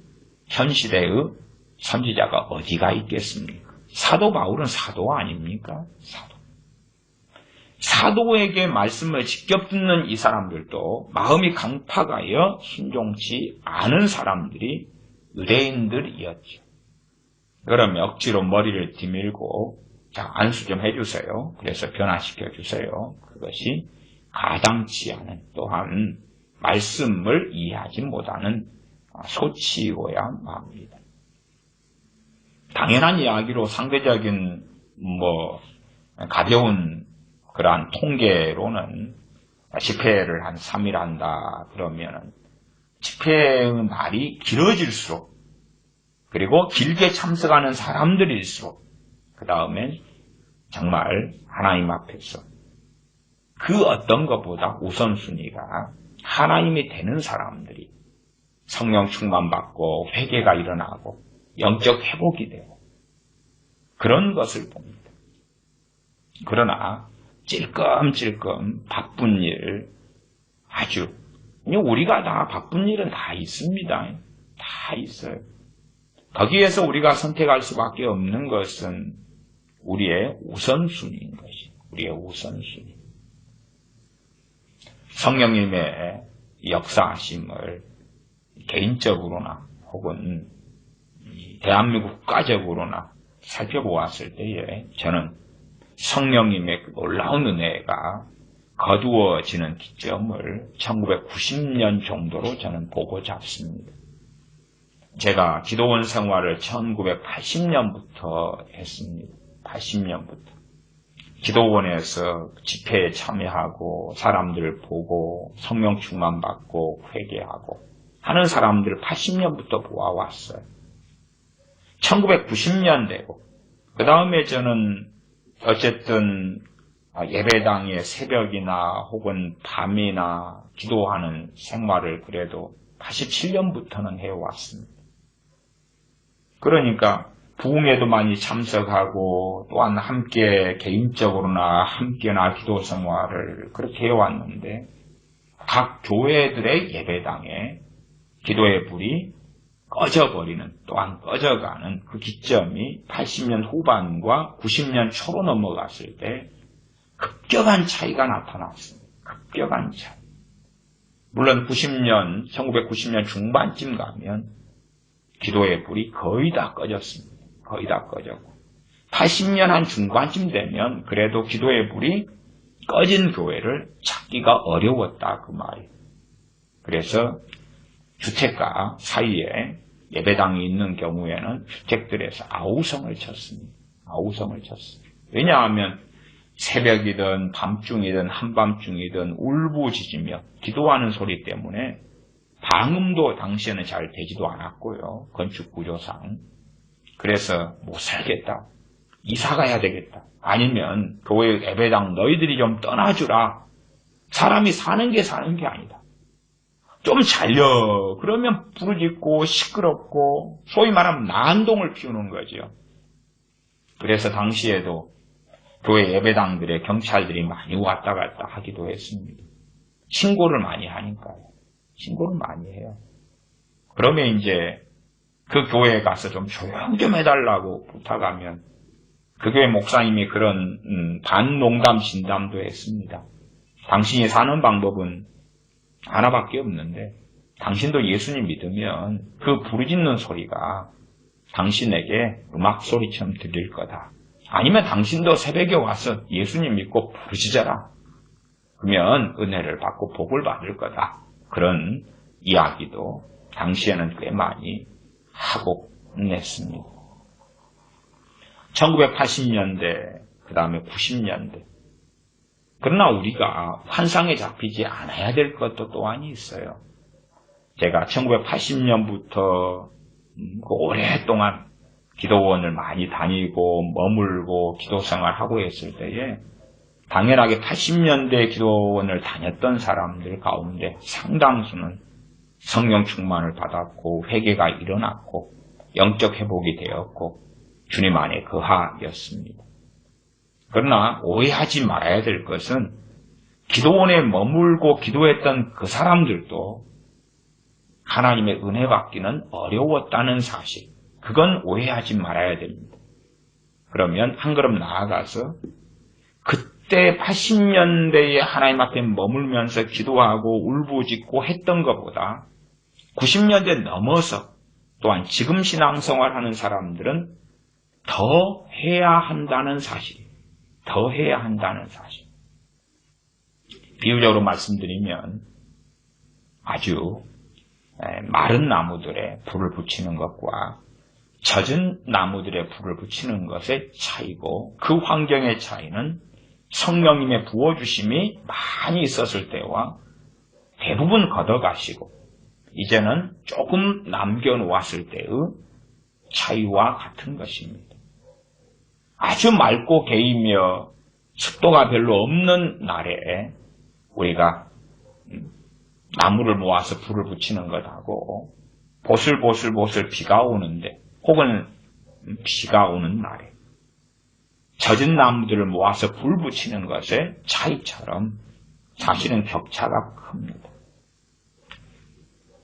현 시대의 선지자가 어디가 있겠습니까? 사도 바울은 사도 아닙니까? 사도에게 말씀을 직접 듣는 이 사람들도 마음이 강팍하여 순종치 않은 사람들이 유대인들이었죠. 그러면 억지로 머리를 디밀고 자 안수 좀 해주세요. 그래서 변화시켜 주세요. 그것이 가당치 않은 또한 말씀을 이해하지 못하는 소치이고야 합니다. 당연한 이야기로 상대적인 가벼운 그러한 통계로는 집회를 한 3일 한다 그러면은 집회의 날이 길어질수록 그리고 길게 참석하는 사람들일수록 그 다음엔 정말 하나님 앞에서 그 어떤 것보다 우선순위가 하나님이 되는 사람들이 성령 충만받고 회개가 일어나고 영적 회복이 되고 그런 것을 봅니다. 그러나 찔끔찔끔 바쁜 일 아주 우리가 다 바쁜 일은 다 있습니다. 다 있어요. 거기에서 우리가 선택할 수밖에 없는 것은 우리의 우선순위인 것이 우리의 우선순위. 성령님의 역사하심을 개인적으로나 혹은 대한민국 국가적으로나 살펴보았을 때에 저는 성령님의 놀라운 은혜가 거두어지는 기점을 1990년 정도로 저는 보고 잡습니다. 제가 기도원 생활을 1980년부터 했습니다. 80년부터. 기도원에서 집회에 참여하고 사람들을 보고 성령 충만받고 회개하고 하는 사람들을 80년부터 보아왔어요. 1990년 되고 그 다음에 저는 어쨌든 예배당의 새벽이나 혹은 밤이나 기도하는 생활을 그래도 87년부터는 해왔습니다. 그러니까 부흥회도 많이 참석하고 또한 함께 개인적으로나 함께나 기도 생활을 그렇게 해왔는데 각 교회들의 예배당에 기도의 불이 꺼져버리는 또한 꺼져가는 그 기점이 80년 후반과 90년 초로 넘어갔을 때 급격한 차이가 나타났습니다. 급격한 차이. 물론 1990년 중반쯤 가면 기도의 불이 거의 다 꺼졌습니다. 거의 다 꺼졌고 80년 한 중반쯤 되면 그래도 기도의 불이 꺼진 교회를 찾기가 어려웠다 그 말이에요. 그래서 주택가 사이에 예배당이 있는 경우에는 주택들에서 아우성을 쳤습니다. 아우성을 쳤습니다. 왜냐하면 새벽이든 밤중이든 한밤중이든 울부짖으며 기도하는 소리 때문에 방음도 당시에는 잘 되지도 않았고요. 건축 구조상. 그래서 못 살겠다. 이사 가야 되겠다. 아니면 교회 예배당 너희들이 좀 떠나주라. 사람이 사는 게 아니다. 좀 잘려. 그러면 부르짖고 시끄럽고 소위 말하면 난동을 피우는 거죠. 그래서 당시에도 교회 예배당들의 경찰들이 많이 왔다 갔다 하기도 했습니다. 신고를 많이 하니까요. 신고를 많이 해요. 그러면 이제 그 교회에 가서 좀 조용 좀 해달라고 부탁하면 그 교회 목사님이 그런 반농담 진담도 했습니다. 당신이 사는 방법은 하나밖에 없는데 당신도 예수님 믿으면 그 부르짖는 소리가 당신에게 음악 소리처럼 들릴 거다. 아니면 당신도 새벽에 와서 예수님 믿고 부르짖어라. 그러면 은혜를 받고 복을 받을 거다. 그런 이야기도 당시에는 꽤 많이 하고 냈습니다. 1980년대, 그 다음에 90년대. 그러나 우리가 환상에 잡히지 않아야 될 것도 또한이 있어요. 제가 1980년부터 오랫동안 기도원을 많이 다니고 머물고 기도생활하고 했을 때에 당연하게 80년대 기도원을 다녔던 사람들 가운데 상당수는 성령 충만을 받았고 회개가 일어났고 영적 회복이 되었고 주님 안에 거하였습니다. 그러나 오해하지 말아야 될 것은 기도원에 머물고 기도했던 그 사람들도 하나님의 은혜 받기는 어려웠다는 사실, 그건 오해하지 말아야 됩니다. 그러면 한 걸음 나아가서 그때 80년대에 하나님 앞에 머물면서 기도하고 울부짖고 했던 것보다 90년대 넘어서 또한 지금 신앙생활하는 사람들은 더 해야 한다는 사실이에요. 더 해야 한다는 사실. 비유적으로 말씀드리면 아주 마른 나무들에 불을 붙이는 것과 젖은 나무들에 불을 붙이는 것의 차이고 그 환경의 차이는 성령님의 부어주심이 많이 있었을 때와 대부분 걷어가시고 이제는 조금 남겨놓았을 때의 차이와 같은 것입니다. 아주 맑고 개이며 습도가 별로 없는 날에 우리가 나무를 모아서 불을 붙이는 것하고 보슬보슬 비가 오는데 혹은 비가 오는 날에 젖은 나무들을 모아서 불 붙이는 것의 차이처럼 사실은 격차가 큽니다.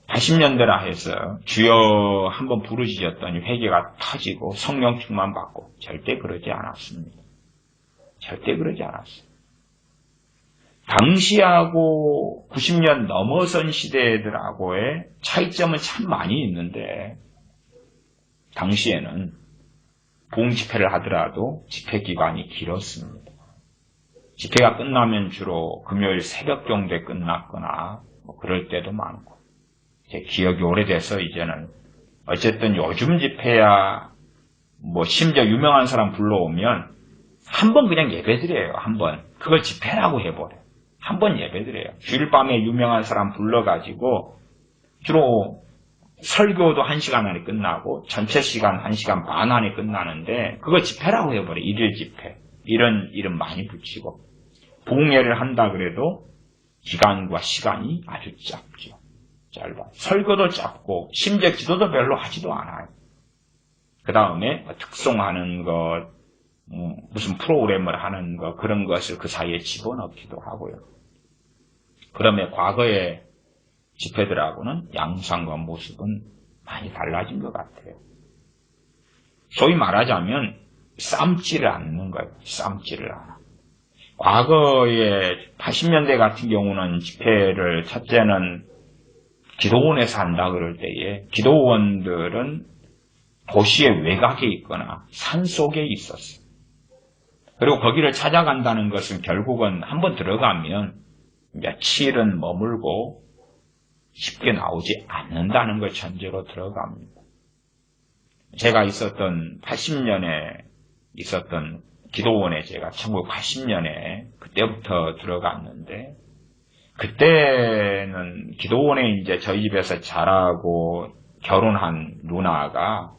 80년대라 해서 주여 한번 부르짖었더니 회개가 터지고 성령 충만 받고 절대 그러지 않았습니다. 절대 그러지 않았어요. 당시하고 90년 넘어선 시대들하고의 차이점은 참 많이 있는데 당시에는 부흥 집회를 하더라도 집회 기간이 길었습니다. 집회가 끝나면 주로 금요일 새벽 경도에 끝났거나 그럴 때도 많고 제 기억이 오래돼서 이제는 어쨌든 요즘 집회야 심지어 유명한 사람 불러오면 한 번 그냥 예배드려요. 한 번. 그걸 집회라고 해버려요. 한 번 예배드려요. 주일 밤에 유명한 사람 불러가지고 주로 설교도 1시간 안에 끝나고 전체 시간 1시간 반 안에 끝나는데 그걸 집회라고 해버려요. 일일 집회. 이런 이름 많이 붙이고 부흥회를 한다 그래도 기간과 시간이 아주 짧죠. 짧아요. 설교도 짧고 심지어 기도도 별로 하지도 않아요. 그 다음에 특송하는 것, 무슨 프로그램을 하는 것, 그런 것을 그 사이에 집어넣기도 하고요. 그러면 과거의 집회들하고는 양상과 모습은 많이 달라진 것 같아요. 소위 말하자면 삶지를 않는 거예요. 삶지를 않아. 과거에 80년대 같은 경우는 집회를 첫째는 기도원에서 한다 그럴 때에 기도원들은 도시의 외곽에 있거나 산 속에 있었어요. 그리고 거기를 찾아간다는 것은 결국은 한번 들어가면 며칠은 머물고 쉽게 나오지 않는다는 걸 전제로 들어갑니다. 제가 있었던 80년에 있었던 기도원에 제가 1980년에 그때부터 들어갔는데 그때는 기도원에 이제 저희 집에서 자라고 결혼한 누나가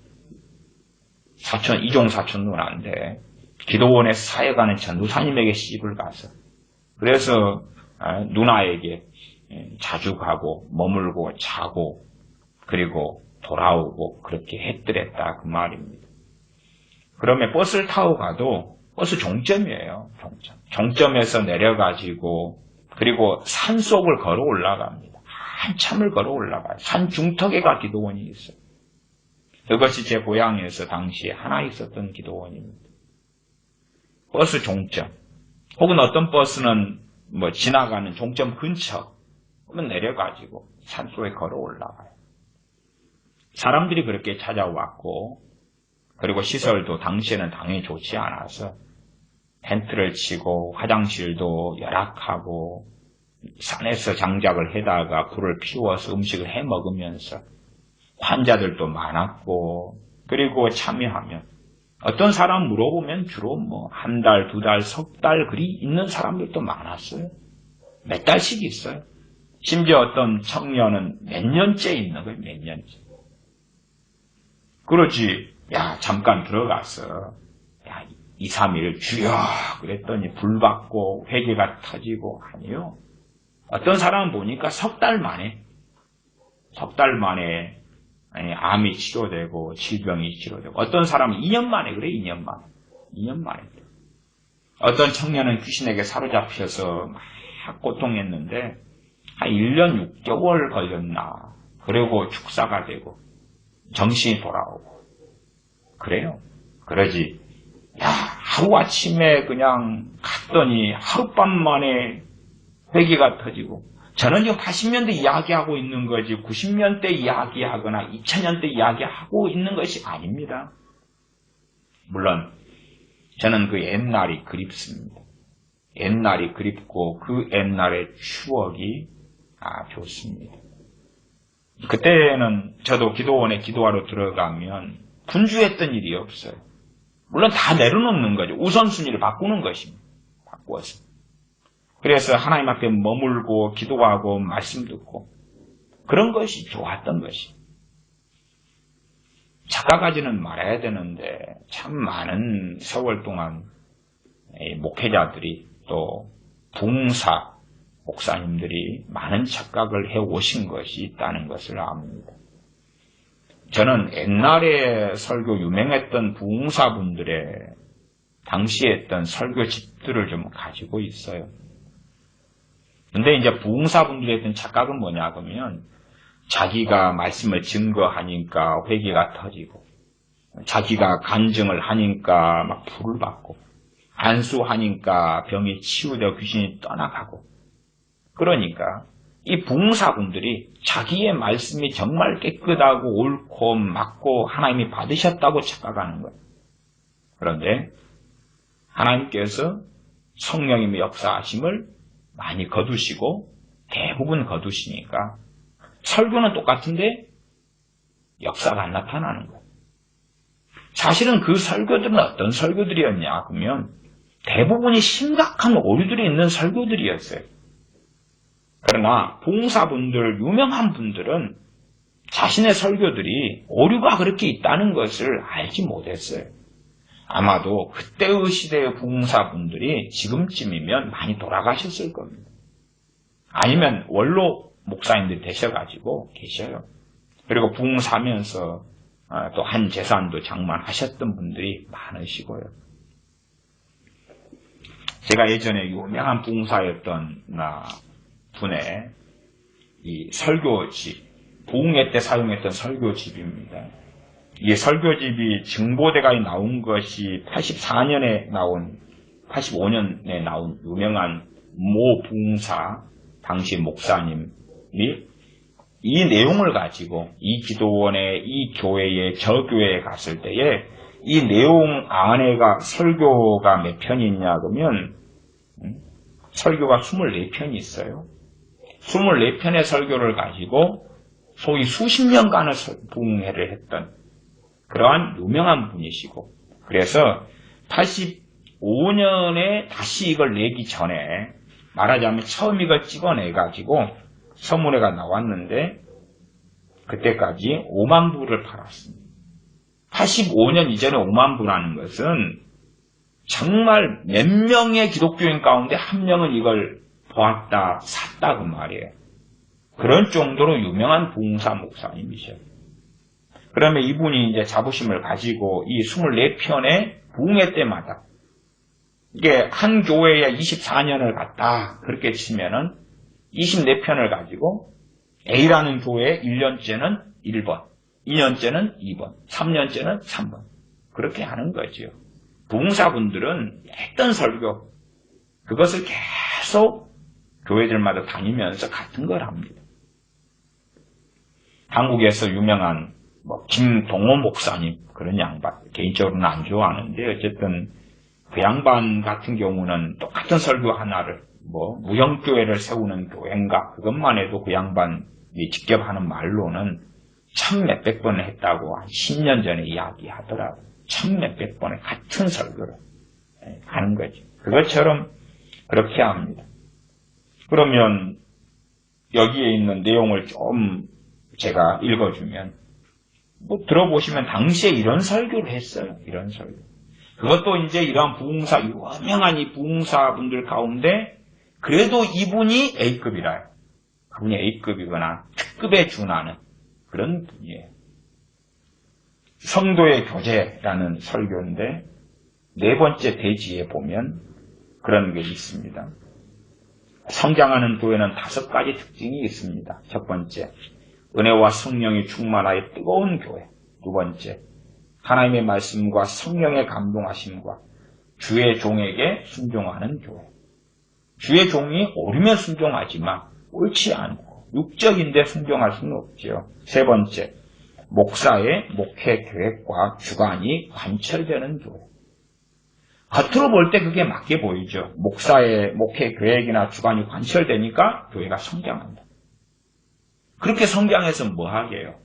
이종 사촌 누나인데 기도원에 사역하는 전도사님에게 시집을 가서 그래서 누나에게 자주 가고 머물고 자고 그리고 돌아오고 그렇게 했더랬다 그 말입니다. 그러면 버스를 타고 가도 버스 종점이에요. 종점에서 내려가지고 그리고 산속을 걸어 올라갑니다. 한참을 걸어 올라가요. 산 중턱에가 기도원이 있어요. 그것이 제 고향에서 당시에 하나 있었던 기도원입니다. 버스 종점 혹은 어떤 버스는 지나가는 종점 근처 그러면 내려가지고 산속에 걸어 올라가요. 사람들이 그렇게 찾아왔고 그리고 시설도 당시에는 당연히 좋지 않아서 텐트를 치고 화장실도 열악하고 산에서 장작을 해다가 불을 피워서 음식을 해 먹으면서 환자들도 많았고 그리고 참여하면 어떤 사람 물어보면 주로 한 달, 두 달, 석 달 그리 있는 사람들도 많았어요. 몇 달씩 있어요. 심지어 어떤 청년은 몇 년째 있는 거예요. 몇 년째. 그러지 잠깐 들어가서 2, 3일 주여 그랬더니 불 받고 회개가 터지고 아니요. 어떤 사람은 보니까 석 달 만에 암이 치료되고 질병이 치료되고 어떤 사람은 2년 만에 그래 2년 만에 어떤 청년은 귀신에게 사로잡혀서 막 고통했는데 한 1년 6개월 걸렸나 그리고 축사가 되고 정신이 돌아오고 그래요. 그러지 하루아침에 그냥 갔더니 하룻밤 만에 회개가 터지고 저는 지금 80년대 이야기하고 있는 거지 90년대 이야기하거나 2000년대 이야기하고 있는 것이 아닙니다. 물론 저는 그 옛날이 그립습니다. 옛날이 그립고 그 옛날의 추억이 좋습니다. 그때는 저도 기도원에 기도하러 들어가면 분주했던 일이 없어요. 물론 다 내려놓는 거죠. 우선순위를 바꾸는 것입니다. 바꾸어서. 그래서 하나님 앞에 머물고 기도하고 말씀 듣고 그런 것이 좋았던 것이. 착각하지는 말아야 되는데 참 많은 세월 동안 목회자들이 또 부흥사 목사님들이 많은 착각을 해오신 것이 있다는 것을 압니다. 저는 옛날에 설교 유명했던 부흥사분들의 당시에 했던 설교집들을 좀 가지고 있어요. 근데 이제 부흥사분들이 했던 착각은 뭐냐 그러면 자기가 말씀을 증거하니까 회개가 터지고 자기가 간증을 하니까 막 불을 받고 안수하니까 병이 치유되고 귀신이 떠나가고 그러니까 이 부흥사분들이 자기의 말씀이 정말 깨끗하고 옳고 맞고 하나님이 받으셨다고 착각하는 거예요. 그런데 하나님께서 성령님의 역사하심을 많이 거두시고 대부분 거두시니까 설교는 똑같은데 역사가 안 나타나는 거예요. 사실은 그 설교들은 어떤 설교들이었냐 그러면 대부분이 심각한 오류들이 있는 설교들이었어요. 그러나 부흥사분들, 유명한 분들은 자신의 설교들이 오류가 그렇게 있다는 것을 알지 못했어요. 아마도 그때의 시대의 부흥사분들이 지금쯤이면 많이 돌아가셨을 겁니다. 아니면 원로 목사님들이 되셔가지고 계셔요. 그리고 부흥사면서 또 한 재산도 장만하셨던 분들이 많으시고요. 제가 예전에 유명한 부흥사였던 분의 이 설교집, 부흥회 때 사용했던 설교집입니다. 이 설교집이 증보대가에 나온 것이 85년에 나온 유명한 모 부흥사 당시 목사님이 이 내용을 가지고 이 기도원에 이 교회에 저 교회에 갔을 때에 이 내용 안에가 설교가 몇 편이 있냐 그러면 설교가 24편이 있어요. 24편의 설교를 가지고 소위 수십 년간의 부흥회를 했던 그러한 유명한 분이시고, 그래서 85년에 다시 이걸 내기 전에 말하자면 처음 이걸 찍어내가지고 서문회가 나왔는데 그때까지 5만 부를 팔았습니다. 85년 이전에 5만 부라는 것은 정말 몇 명의 기독교인 가운데 한 명은 이걸 보았다, 샀다 그 말이에요. 그런 정도로 유명한 부흥사 목사님이셔요. 그러면 이분이 이제 자부심을 가지고 이 24편의 부흥회 때마다 이게 한 교회에 24년을 갔다 그렇게 치면은 24편을 가지고 A라는 교회에 1년째는 1번, 2년째는 2번, 3년째는 3번 그렇게 하는 거죠. 부흥사분들은 했던 설교 그것을 계속 교회들마다 다니면서 같은 걸 합니다. 한국에서 유명한 김동호 목사님 그런 양반 개인적으로는 안 좋아하는데 어쨌든 그 양반 같은 경우는 똑같은 설교 하나를 무형교회를 세우는 교회인가 그것만 해도 그 양반이 직접 하는 말로는 1000몇백 번을 했다고 한 10년 전에 이야기하더라고요. 1000몇백 번의 같은 설교를 하는 거죠. 그것처럼 그렇게 합니다. 그러면 여기에 있는 내용을 좀 제가 읽어주면 들어보시면 당시에 이런 설교를 했어요. 이런 설교. 그것도 이제 이러한 부흥사, 유명한 이 부흥사분들 가운데 그래도 이분이 A급이라요. 그분이 A급이거나 특급에 준하는 그런 분이에요. 성도의 교제라는 설교인데 네 번째 대지에 보면 그런 게 있습니다. 성장하는 교회는 5가지 특징이 있습니다. 첫 번째, 은혜와 성령이 충만하여 뜨거운 교회. 두 번째, 하나님의 말씀과 성령의 감동하심과 주의 종에게 순종하는 교회. 주의 종이 옳으면 순종하지만 옳지 않고 육적인데 순종할 수는 없지요. 세 번째, 목사의 목회 계획과 주관이 관철되는 교회. 겉으로 볼 때 그게 맞게 보이죠. 목사의 목회 계획이나 주관이 관철되니까 교회가 성장한다. 그렇게 성장해서 뭐 하게요?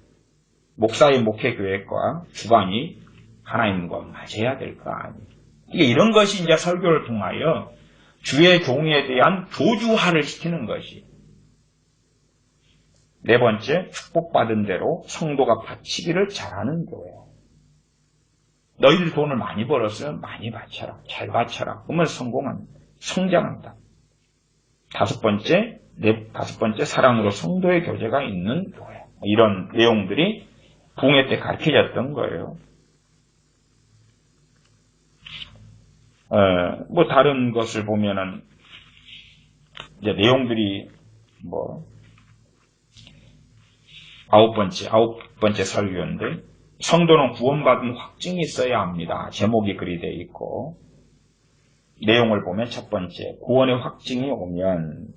목사의 목회 계획과 주관이 하나님과 맞아야 될 거 아니에요. 이게 이런 것이 이제 설교를 통하여 주의 종에 대한 조주화를 시키는 것이. 네 번째, 축복받은 대로 성도가 바치기를 잘하는 교회예요. 너희들 돈을 많이 벌었으면 많이 바쳐라. 잘 바쳐라. 그러면 성공합니다. 성장한다. 다섯 번째, 사랑으로 성도의 교제가 있는 교회. 이런 내용들이 부흥회 때 가르쳐졌던 거예요. 다른 것을 보면은, 이제 내용들이 아홉 번째 설교인데, 성도는 구원받은 확증이 있어야 합니다. 제목이 그리 되어 있고, 내용을 보면 첫 번째, 구원의 확증이 오면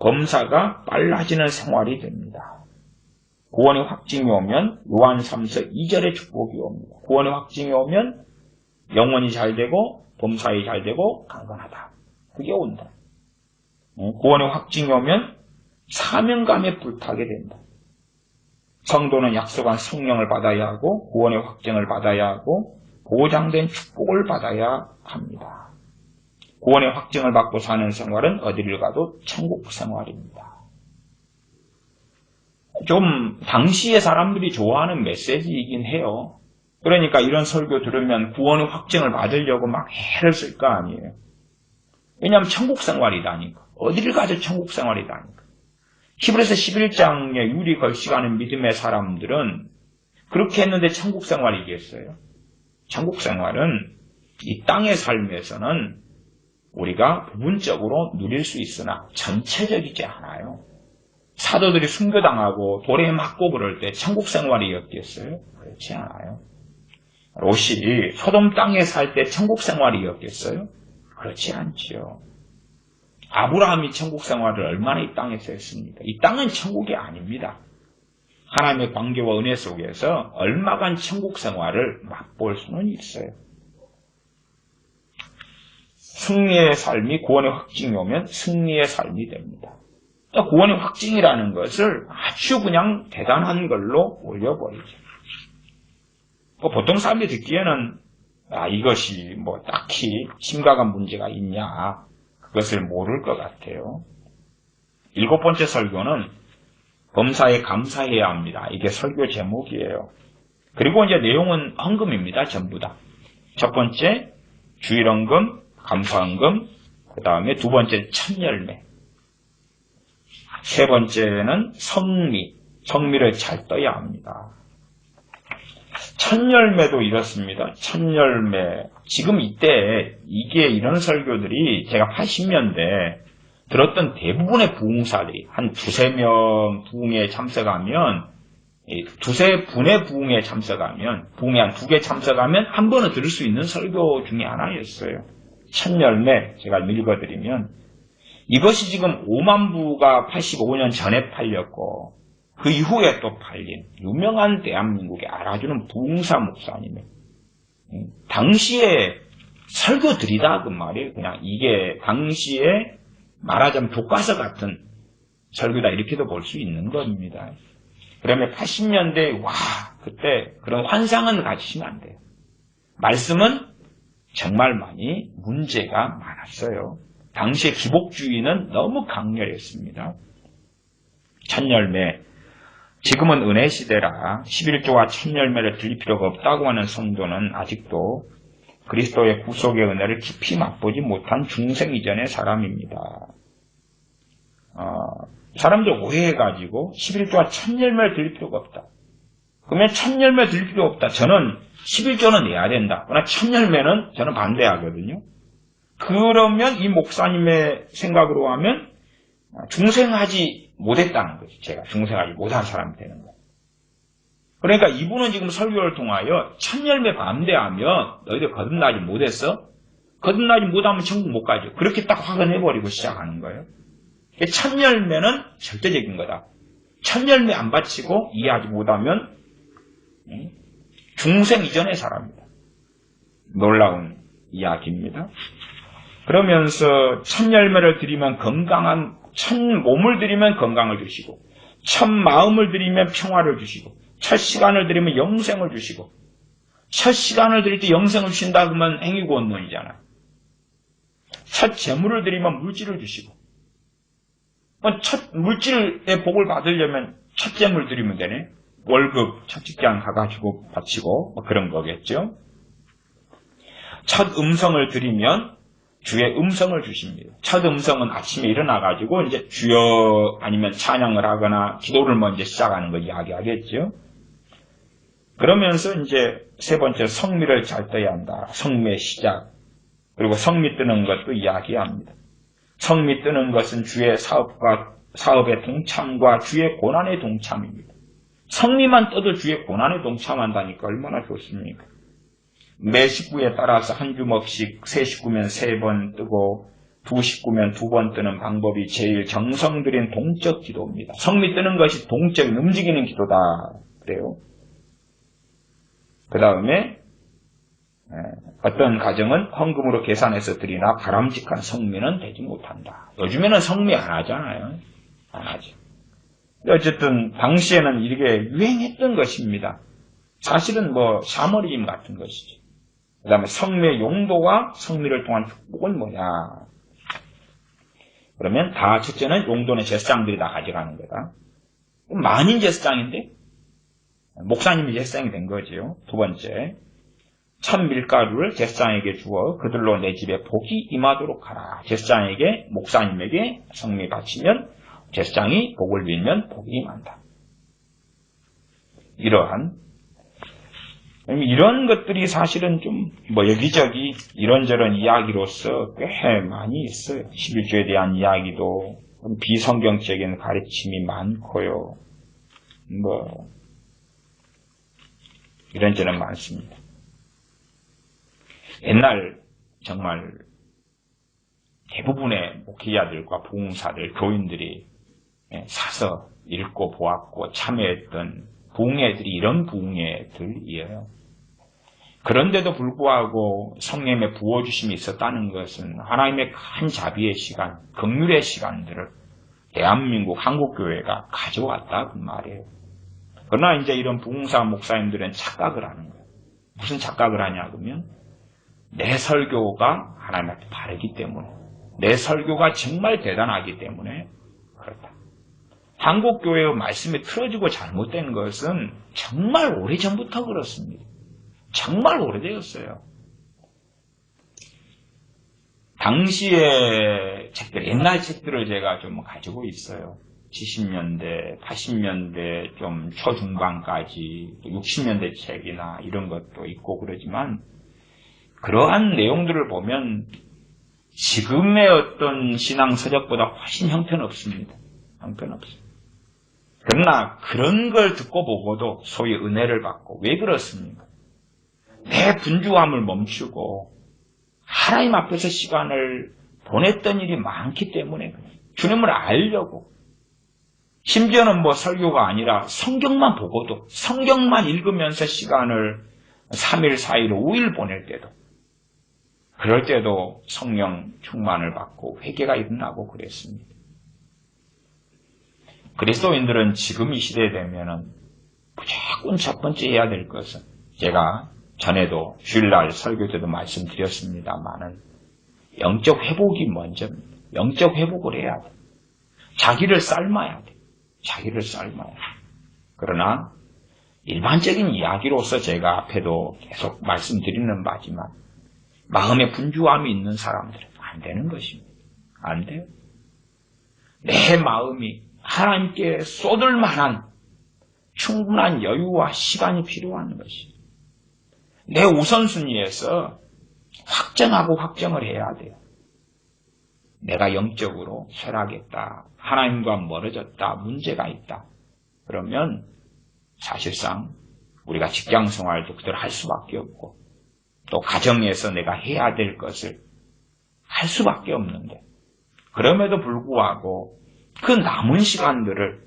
범사가 빨라지는 생활이 됩니다. 구원의 확증이 오면 요한 3서 2절의 축복이 옵니다. 구원의 확증이 오면 영혼이 잘 되고 범사이 잘 되고 강건하다. 그게 온다. 구원의 확증이 오면 사명감에 불타게 된다. 성도는 약속한 성령을 받아야 하고 구원의 확증을 받아야 하고 보장된 축복을 받아야 합니다. 구원의 확증을 받고 사는 생활은 어디를 가도 천국 생활입니다. 좀 당시의 사람들이 좋아하는 메시지이긴 해요. 그러니까 이런 설교 들으면 구원의 확증을 받으려고 막 애를 쓸 거 아니에요. 왜냐하면 천국 생활이다니까. 어디를 가도 천국 생활이다니까. 히브리서 11장에 유리 걸씨가는 믿음의 사람들은 그렇게 했는데 천국 생활이겠어요? 천국 생활은 이 땅의 삶에서는 우리가 부분적으로 누릴 수 있으나 전체적이지 않아요. 사도들이 순교당하고 돌에 맞고 그럴 때 천국 생활이었겠어요? 그렇지 않아요. 롯이 소돔 땅에 살 때 천국 생활이었겠어요? 그렇지 않지요. 아브라함이 천국 생활을 얼마나 이 땅에서 했습니까? 이 땅은 천국이 아닙니다. 하나님의 관계와 은혜 속에서 얼마간 천국 생활을 맛볼 수는 있어요. 승리의 삶이 구원의 확증이 오면 승리의 삶이 됩니다. 구원의 확증이라는 것을 아주 그냥 대단한 걸로 올려버리죠. 보통 사람들이 듣기에는 이것이 뭐 딱히 심각한 문제가 있냐 그것을 모를 것 같아요. 7번째 설교는 범사에 감사해야 합니다. 이게 설교 제목이에요. 그리고 이제 내용은 헌금입니다. 전부 다. 첫 번째 주일헌금, 감사헌금, 그 다음에 두 번째 첫열매, 세 번째는 성미를 잘 떠야 합니다. 첫열매도 이렇습니다. 첫열매. 지금 이때 이게 이런 설교들이 제가 80년대 들었던 대부분의 부흥사들이 한 두세 명 부흥에 참석하면 두세 분의 부흥에 참석하면 부흥에 한 2개 참석하면 한 번은 들을 수 있는 설교 중에 하나였어요. 첫열매 제가 읽어드리면 이것이 지금 5만 부가 85년 전에 팔렸고 그 이후에 또 팔린 유명한 대한민국에 알아주는 부흥사 목사님의 당시에 설교들이다 그 말이에요. 그냥 이게 당시에 말하자면 교과서 같은 설교다 이렇게도 볼 수 있는 겁니다. 그러면 80년대 그때 그런 환상은 가지시면 안 돼요. 말씀은 정말 많이 문제가 많았어요. 당시의 기복주의는 너무 강렬했습니다. 첫열매. 지금은 은혜 시대라 11조와 첫열매를 드릴 필요가 없다고 하는 성도는 아직도 그리스도의 구속의 은혜를 깊이 맛보지 못한 중생 이전의 사람입니다. 사람들 오해해가지고 11조와 첫열매를 드릴 필요가 없다. 그러면 첫열매 드릴 필요 없다. 저는 11조는 내야 된다. 그러나 첫열매는 저는 반대하거든요. 그러면 이 목사님의 생각으로 하면 중생하지 못했다는 거죠. 제가 중생하지 못한 사람이 되는 거예요. 그러니까 이분은 지금 설교를 통하여 첫열매 반대하면 너희들 거듭나지 못했어? 거듭나지 못하면 천국 못 가죠. 그렇게 딱 확언해버리고 시작하는 거예요. 첫열매는 절대적인 거다. 첫열매 안 바치고 이해하지 못하면 중생 이전의 사람이다. 놀라운 이야기입니다. 그러면서 첫열매를 드리면 건강한 첫 몸을 드리면 건강을 주시고 첫 마음을 드리면 평화를 주시고 첫 시간을 드리면 영생을 주시고 첫 시간을 드릴 때 영생을 주신다 그러면 행위권론이잖아. 첫 재물을 드리면 물질을 주시고 첫 물질의 복을 받으려면 첫 재물 드리면 되네. 월급 첫 직장 가가지고 바치고 그런 거겠죠. 첫 음성을 드리면 주의 음성을 주십니다. 첫 음성은 아침에 일어나가지고 이제 주여 아니면 찬양을 하거나 기도를 먼저 시작하는 걸 이야기하겠죠. 그러면서 이제 세 번째 성미를 잘 떠야 한다. 성미의 시작. 그리고 성미 뜨는 것도 이야기합니다. 성미 뜨는 것은 주의 사업의 동참과 주의 고난의 동참입니다. 성미만 떠도 주의 고난에 동참한다니까 얼마나 좋습니까? 매 식구에 따라서 한 주먹씩 세 식구면 3번 뜨고 두 식구면 2번 뜨는 방법이 제일 정성 들인 동적 기도입니다. 성미 뜨는 것이 동적 움직이는 기도다 그래요. 그 다음에 어떤 가정은 헌금으로 계산해서 드리나 바람직한 성미는 되지 못한다. 요즘에는 성미 안 하잖아요. 안 하죠. 어쨌든 당시에는 이게 유행했던 것입니다. 사실은 샤머니즘 같은 것이죠. 그 다음에 성미의 용도와 성미를 통한 축복은 뭐냐. 그러면 첫째는 용도는 제사장들이 다 가져가는 거다. 만인 제사장인데 목사님이 제사장이 된 거지요. 두 번째, 천 밀가루를 제사장에게 주어 그들로 내 집에 복이 임하도록 하라. 제사장에게 목사님에게 성미 바치면 제사장이 복을 빌면 복이 임한다. 이런 것들이 사실은 좀 여기저기 이런저런 이야기로서 꽤 많이 있어요. 11조에 대한 이야기도 비성경적인 가르침이 많고요. 이런저런 많습니다. 옛날 정말 대부분의 목회자들과 부흥사들, 교인들이 사서 읽고 보았고 참여했던 부흥회들이 이런 부흥회들이에요. 그런데도 불구하고 성령의 부어주심이 있었다는 것은 하나님의 큰 자비의 시간, 긍휼의 시간들을 대한민국 한국교회가 가져왔다 그 말이에요. 그러나 이제 이런 부흥사 목사님들은 착각을 하는 거예요. 무슨 착각을 하냐 그러면 내 설교가 하나님 앞에 바르기 때문에, 내 설교가 정말 대단하기 때문에 그렇다. 한국교회의 말씀이 틀어지고 잘못된 것은 정말 오래전부터 그렇습니다. 정말 오래되었어요. 당시의 책들, 옛날 책들을 제가 좀 가지고 있어요. 70년대, 80년대 좀 초중반까지 60년대 책이나 이런 것도 있고 그러지만 그러한 내용들을 보면 지금의 어떤 신앙 서적보다 훨씬 형편없습니다. 형편없습니다. 그러나 그런 걸 듣고 보고도 소위 은혜를 받고 왜 그렇습니까? 내 분주함을 멈추고 하나님 앞에서 시간을 보냈던 일이 많기 때문에 주님을 알려고 심지어는 설교가 아니라 성경만 보고도 성경만 읽으면서 시간을 3일, 4일, 5일 보낼 때도 그럴 때도 성령 충만을 받고 회개가 일어나고 그랬습니다. 그리스도인들은 지금 이 시대에 되면은 무조건 첫 번째 해야 될 것은 제가 전에도 주일날 설교 때도 말씀드렸습니다만은 영적 회복이 먼저입니다. 영적 회복을 해야 돼. 자기를 삶아야 돼. 자기를 삶아야 돼. 그러나 일반적인 이야기로서 제가 앞에도 계속 말씀드리는 바지만 마음에 분주함이 있는 사람들은 안 되는 것입니다. 안 돼요. 내 마음이 하나님께 쏟을 만한 충분한 여유와 시간이 필요한 것입니다. 내 우선순위에서 확정하고 확정을 해야 돼요. 내가 영적으로 쇠락했다. 하나님과 멀어졌다. 문제가 있다. 그러면 사실상 우리가 직장생활도 그대로 할 수밖에 없고 또 가정에서 내가 해야 될 것을 할 수밖에 없는데 그럼에도 불구하고 그 남은 시간들을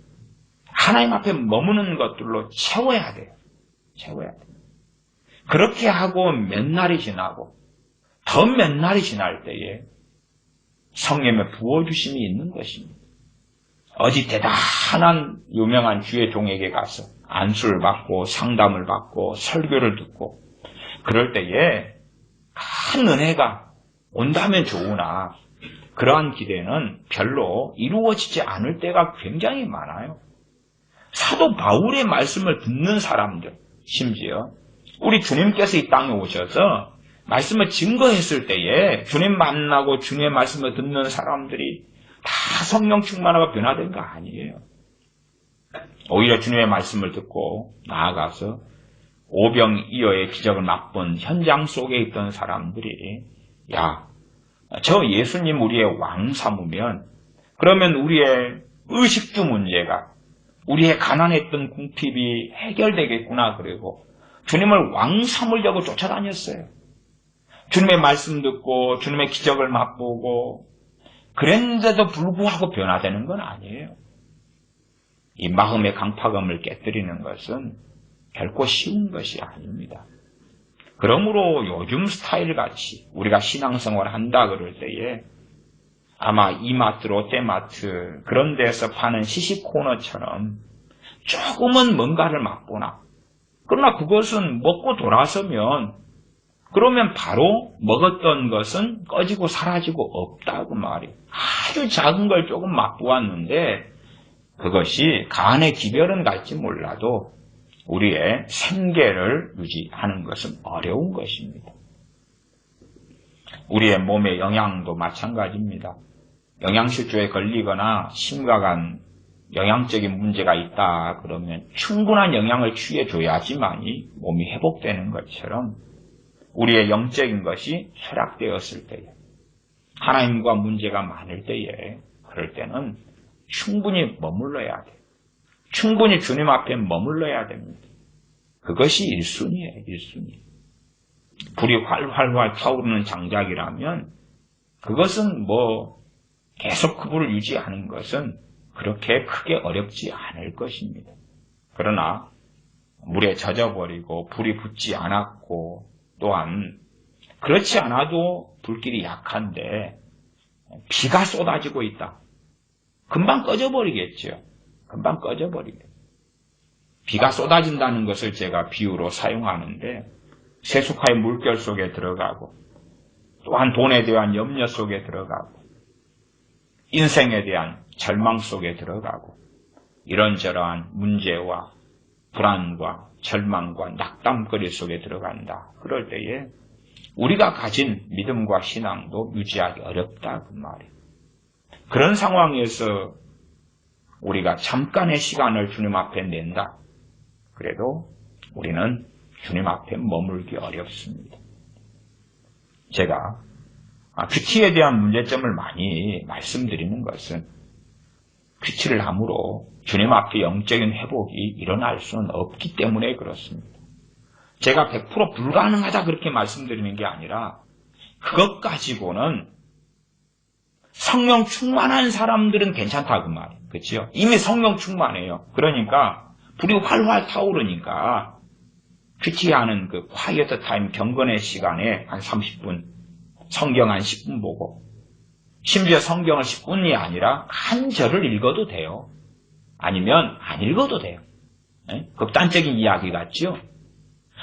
하나님 앞에 머무는 것들로 채워야 돼요. 채워야 돼요. 그렇게 하고 몇 날이 지나고 더 몇 날이 지날 때에 성령의 부어주심이 있는 것입니다. 어디 대단한 유명한 주의 종에게 가서 안수를 받고 상담을 받고 설교를 듣고 그럴 때에 큰 은혜가 온다면 좋으나 그러한 기대는 별로 이루어지지 않을 때가 굉장히 많아요. 사도 바울의 말씀을 듣는 사람들, 심지어 우리 주님께서 이 땅에 오셔서 말씀을 증거했을 때에 주님 만나고 주님의 말씀을 듣는 사람들이 다 성령 충만하고 변화된 거 아니에요. 오히려 주님의 말씀을 듣고 나아가서 오병이어의 기적을 맛본 현장 속에 있던 사람들이 야, 저 예수님 우리의 왕 삼으면 그러면 우리의 의식주 문제가 우리의 가난했던 궁핍이 해결되겠구나 그러고 주님을 왕 삼으려고 쫓아다녔어요. 주님의 말씀 듣고 주님의 기적을 맛보고 그랬는데도 불구하고 변화되는 건 아니에요. 이 마음의 강팍함을 깨뜨리는 것은 결코 쉬운 것이 아닙니다. 그러므로 요즘 스타일 같이 우리가 신앙생활을 한다 그럴 때에 아마 이마트, 롯데마트 그런 데서 파는 시식코너처럼 조금은 뭔가를 맛보나 그러나 그것은 먹고 돌아서면 그러면 바로 먹었던 것은 꺼지고 사라지고 없다고 말이에요. 아주 작은 걸 조금 맛보았는데 그것이 간의 기별은 갈지 몰라도 우리의 생계를 유지하는 것은 어려운 것입니다. 우리의 몸의 영양도 마찬가지입니다. 영양실조에 걸리거나 심각한 영양적인 문제가 있다 그러면 충분한 영양을 취해줘야지만이 몸이 회복되는 것처럼 우리의 영적인 것이 쇠락되었을 때에 하나님과 문제가 많을 때에 그럴 때는 충분히 머물러야 돼요. 충분히 주님 앞에 머물러야 됩니다. 그것이 1순위예요. 1순위. 불이 활활활 타오르는 장작이라면 그것은 계속 그 불을 유지하는 것은 그렇게 크게 어렵지 않을 것입니다. 그러나 물에 젖어버리고 불이 붙지 않았고 또한 그렇지 않아도 불길이 약한데 비가 쏟아지고 있다. 금방 꺼져버리겠죠. 금방 꺼져버리겠죠. 비가 쏟아진다는 것을 제가 비유로 사용하는데 세속화의 물결 속에 들어가고 또한 돈에 대한 염려 속에 들어가고 인생에 대한 절망 속에 들어가고 이런저러한 문제와 불안과 절망과 낙담거리 속에 들어간다. 그럴 때에 우리가 가진 믿음과 신앙도 유지하기 어렵다 그 말이에요. 그런 상황에서 우리가 잠깐의 시간을 주님 앞에 낸다. 그래도 우리는 주님 앞에 머물기 어렵습니다. 제가 큐티에 대한 문제점을 많이 말씀드리는 것은 큐티를 함으로 주님 앞에 영적인 회복이 일어날 수는 없기 때문에 그렇습니다. 제가 100% 불가능하다 그렇게 말씀드리는 게 아니라 그것 가지고는 성령 충만한 사람들은 괜찮다 그 말이에요. 그렇죠? 이미 성령 충만해요. 그러니까 불이 활활 타오르니까 큐티하는 그 콰이어트 타임 경건의 시간에 한 30분 성경 한 10분 보고 심지어 성경을 10분이 아니라 한 절을 읽어도 돼요. 아니면 안 읽어도 돼요. 극단적인 이야기 같죠?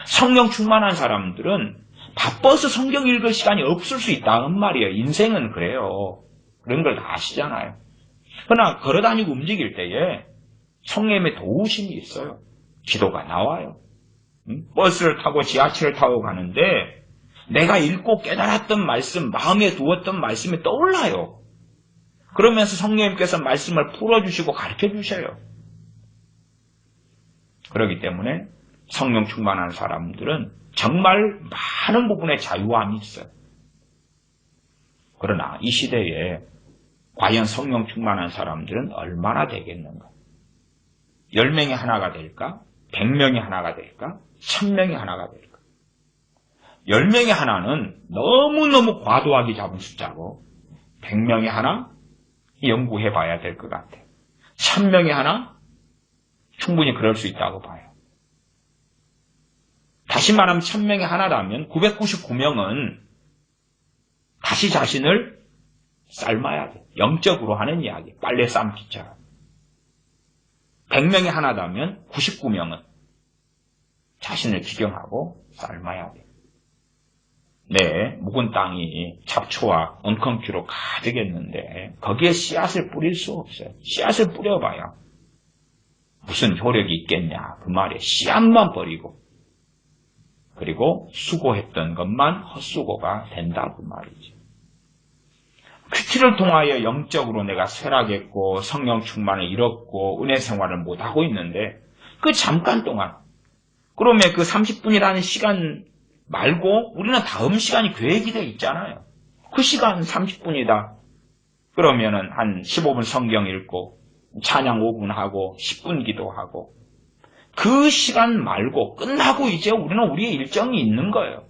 성령 충만한 사람들은 바빠서 성경 읽을 시간이 없을 수 있다는 말이에요. 인생은 그래요. 그런 걸 다 아시잖아요. 그러나 걸어다니고 움직일 때에 성령의 도우심이 있어요. 기도가 나와요. 버스를 타고 지하철을 타고 가는데 내가 읽고 깨달았던 말씀, 마음에 두었던 말씀이 떠올라요. 그러면서 성령님께서 말씀을 풀어주시고 가르쳐주셔요. 그렇기 때문에 성령 충만한 사람들은 정말 많은 부분에 자유함이 있어요. 그러나 이 시대에 과연 성령 충만한 사람들은 얼마나 되겠는가? 10명이 하나가 될까? 100명이 하나가 될까? 1000명이 하나가 될까? 10명이 하나는 너무너무 과도하게 잡은 숫자고 100명이 하나? 연구해 봐야 될 것 같아요. 1000명이 하나? 충분히 그럴 수 있다고 봐요. 다시 말하면 1000명이 하나라면 999명은 다시 자신을 삶아야 돼. 영적으로 하는 이야기. 빨래 삶기처럼. 100명이 하나라면 99명은 자신을 기경하고 삶아야 돼. 내 묵은 땅이 잡초와 엉겅퀴로 가득했는데 거기에 씨앗을 뿌릴 수 없어요. 씨앗을 뿌려봐야 무슨 효력이 있겠냐. 그 말에 씨앗만 버리고 그리고 수고했던 것만 헛수고가 된다. 그 말이죠. 큐티를 통하여 영적으로 내가 쇠락했고 성령 충만을 잃었고 은혜 생활을 못하고 있는데 그 잠깐 동안 그러면 그 30분이라는 시간 말고 우리는 다음 시간이 계획이 되어 있잖아요. 그 시간 30분이다. 그러면은 한 15분 성경 읽고 찬양 5분 하고 10분 기도하고 그 시간 말고 끝나고 이제 우리는 우리의 일정이 있는 거예요.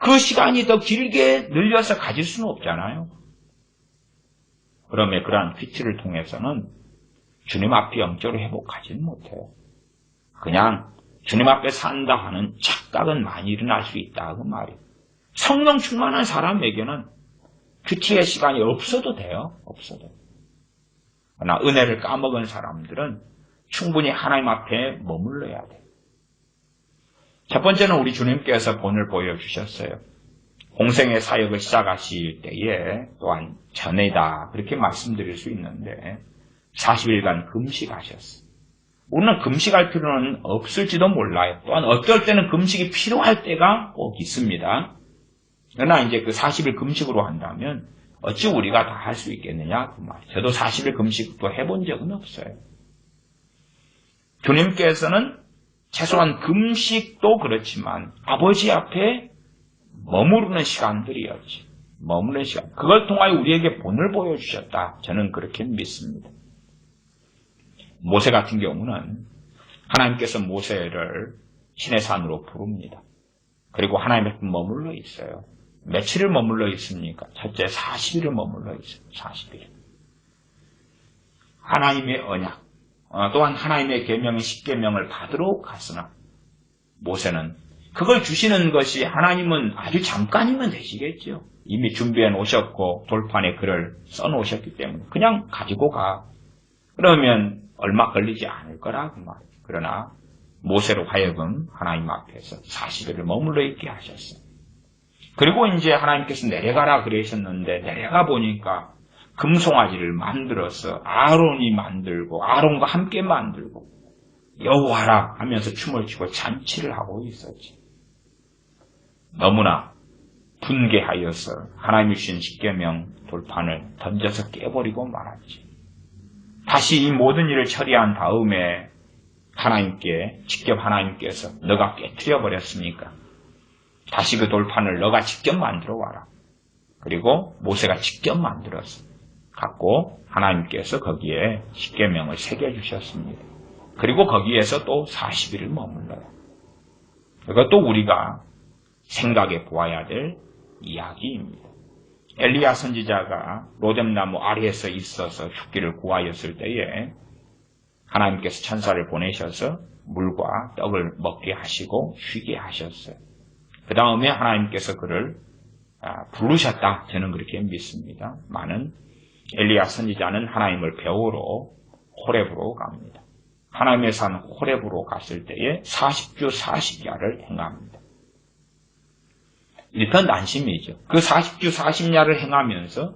그 시간이 더 길게 늘려서 가질 수는 없잖아요. 그러면 그러한 큐티를 통해서는 주님 앞에 영적으로 회복하지는 못해요. 그냥 주님 앞에 산다 하는 착각은 많이 일어날 수 있다 그 말이에요. 성령 충만한 사람에게는 큐티의 시간이 없어도 돼요. 없어도. 그러나 은혜를 까먹은 사람들은 충분히 하나님 앞에 머물러야 돼요. 첫 번째는 우리 주님께서 본을 보여주셨어요. 공생의 사역을 시작하실 때에 또한 전에다 그렇게 말씀드릴 수 있는데 40일간 금식하셨어요. 우리는 금식할 필요는 없을지도 몰라요. 또한 어떨 때는 금식이 필요할 때가 꼭 있습니다. 그러나 이제 그 40일 금식으로 한다면 어찌 우리가 다 할 수 있겠느냐 그 말이에요. 저도 40일 금식도 해본 적은 없어요. 주님께서는 최소한 금식도 그렇지만 아버지 앞에 머무르는 시간들이었지. 머무르는 시간. 그걸 통하여 우리에게 본을 보여주셨다. 저는 그렇게 믿습니다. 모세 같은 경우는 하나님께서 모세를 시내산으로 부릅니다. 그리고 하나님 앞에 머물러 있어요. 며칠을 머물러 있습니까? 첫째 40일을 머물러 있어요. 40일. 하나님의 언약, 또한 하나님의 계명인 십계명을 받으러 갔으나 모세는 그걸 주시는 것이 하나님은 아주 잠깐이면 되시겠죠. 이미 준비해 놓으셨고 돌판에 글을 써 놓으셨기 때문에 그냥 가지고 가. 그러면 얼마 걸리지 않을 거라 그 말이에요. 그러나 모세로 하여금 하나님 앞에서 40일을 머물러 있게 하셨어요. 그리고 이제 하나님께서 내려가라 그러셨는데 내려가 보니까 금송아지를 만들어서 아론이 만들고 아론과 함께 만들고 여호와라 하면서 춤을 추고 잔치를 하고 있었지. 너무나 분개하여서 하나님이 주신 십계명 돌판을 던져서 깨버리고 말았지. 다시 이 모든 일을 처리한 다음에 하나님께 직접 하나님께서 너가 깨트려 버렸으니까 다시 그 돌판을 너가 직접 만들어 와라. 그리고 모세가 직접 만들어서 갖고 하나님께서 거기에 십계명을 새겨주셨습니다. 그리고 거기에서 또 40일을 머물러요. 이것도 우리가 생각해 보아야 될 이야기입니다. 엘리야 선지자가 로뎀나무 아래에서 있어서 죽기를 구하였을 때에 하나님께서 천사를 보내셔서 물과 떡을 먹게 하시고 쉬게 하셨어요. 그 다음에 하나님께서 그를 부르셨다. 저는 그렇게 믿습니다. 많은 엘리야 선지자는 하나님을 배우러 호렙으로 갑니다. 하나님의 산 호렙으로 갔을 때에 40주 40야를 행합니다. 일편 난심이죠. 그 40주 40야를 행하면서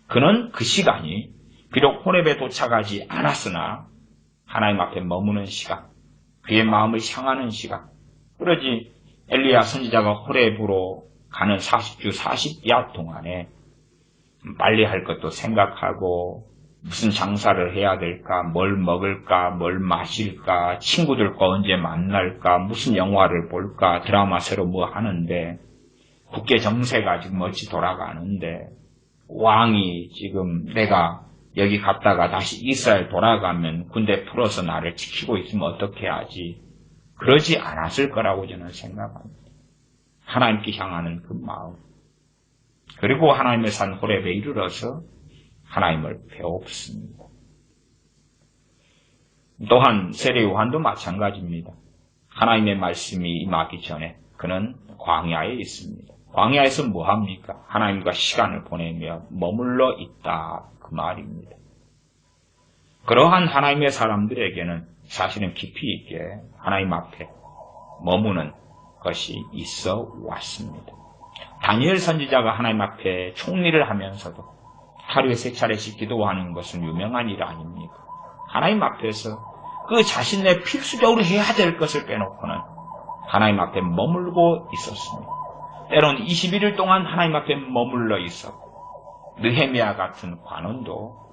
그는 그 시간이 비록 호렙에 도착하지 않았으나 하나님 앞에 머무는 시간, 그의 마음을 향하는 시간, 그러지 엘리야 선지자가 호렙으로 가는 40주 40야 동안에 빨리 할 것도 생각하고 무슨 장사를 해야 될까, 뭘 먹을까, 뭘 마실까, 친구들과 언제 만날까, 무슨 영화를 볼까, 드라마 새로 뭐 하는데 국제 정세가 지금 어찌 돌아가는데 왕이 지금 내가 여기 갔다가 다시 이스라엘 돌아가면 군대 풀어서 나를 지키고 있으면 어떻게 하지? 그러지 않았을 거라고 저는 생각합니다. 하나님께 향하는 그 마음. 그리고 하나님의 산 호렙에 이르러서 하나님을 배웁습니다. 또한 세례 요한도 마찬가지입니다. 하나님의 말씀이 임하기 전에 그는 광야에 있습니다. 광야에서 뭐합니까? 하나님과 시간을 보내며 머물러 있다. 그 말입니다. 그러한 하나님의 사람들에게는 사실은 깊이 있게 하나님 앞에 머무는 것이 있어 왔습니다. 다니엘 선지자가 하나님 앞에 총리를 하면서도 하루에 3차례씩 기도하는 것은 유명한 일 아닙니까? 하나님 앞에서 그 자신의 필수적으로 해야 될 것을 빼놓고는 하나님 앞에 머물고 있었습니다. 때로는 21일 동안 하나님 앞에 머물러 있었고 느헤미야 같은 관원도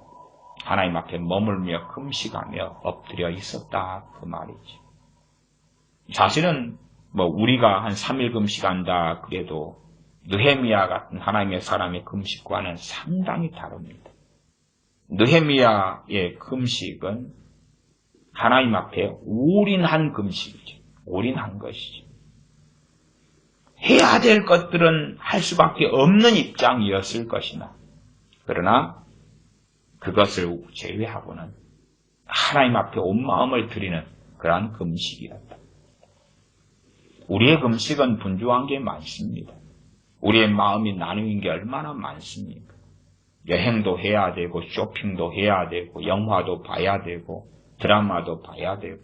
하나님 앞에 머물며 금식하며 엎드려 있었다 그 말이죠. 사실은 우리가 한 3일 금식한다 그래도 느헤미야 같은 하나님의 사람의 금식과는 상당히 다릅니다. 느헤미야의 금식은 하나님 앞에 올인한 금식이죠. 올인한 것이죠. 해야 될 것들은 할 수밖에 없는 입장이었을 것이나 그러나 그것을 제외하고는 하나님 앞에 온 마음을 드리는 그러한 금식이었다. 우리의 금식은 분주한 게 많습니다. 우리의 마음이 나누인 게 얼마나 많습니까? 여행도 해야 되고 쇼핑도 해야 되고 영화도 봐야 되고 드라마도 봐야 되고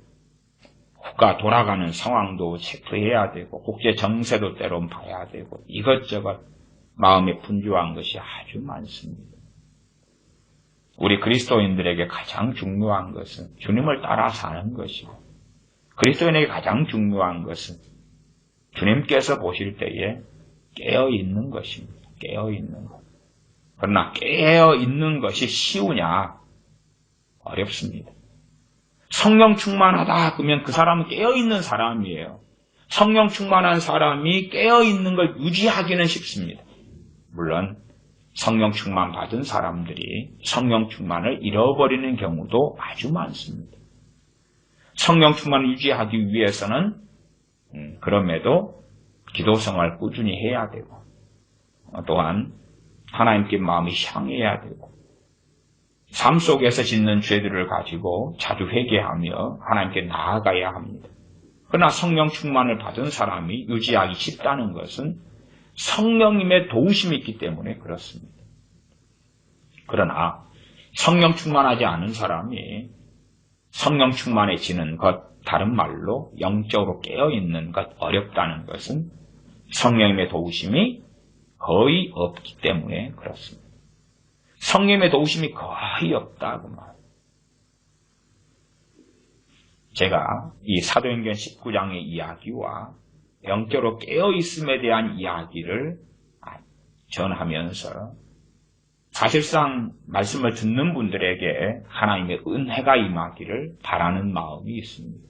국가 돌아가는 상황도 체크해야 되고 국제 정세도 때론 봐야 되고 이것저것 마음에 분주한 것이 아주 많습니다. 우리 그리스도인들에게 가장 중요한 것은 주님을 따라 사는 것이고, 그리스도인에게 가장 중요한 것은 주님께서 보실 때에 깨어있는 것입니다. 깨어있는 것. 그러나 깨어있는 것이 쉬우냐? 어렵습니다. 성령 충만하다 그러면 그 사람은 깨어있는 사람이에요. 성령 충만한 사람이 깨어있는 걸 유지하기는 쉽습니다. 물론 성령 충만 받은 사람들이 성령 충만을 잃어버리는 경우도 아주 많습니다. 성령 충만을 유지하기 위해서는 그럼에도 기도 생활 꾸준히 해야 되고, 또한 하나님께 마음이 향해야 되고, 삶 속에서 짓는 죄들을 가지고 자주 회개하며 하나님께 나아가야 합니다. 그러나 성령 충만을 받은 사람이 유지하기 쉽다는 것은 성령님의 도우심이 있기 때문에 그렇습니다. 그러나 성령 충만하지 않은 사람이 성령 충만해지는 것, 다른 말로 영적으로 깨어있는 것, 어렵다는 것은 성령님의 도우심이 거의 없기 때문에 그렇습니다. 성령님의 도우심이 거의 없다 그 말. 제가 이 사도행전 19장의 이야기와 영적으로 깨어있음에 대한 이야기를 전하면서 사실상 말씀을 듣는 분들에게 하나님의 은혜가 임하기를 바라는 마음이 있습니다.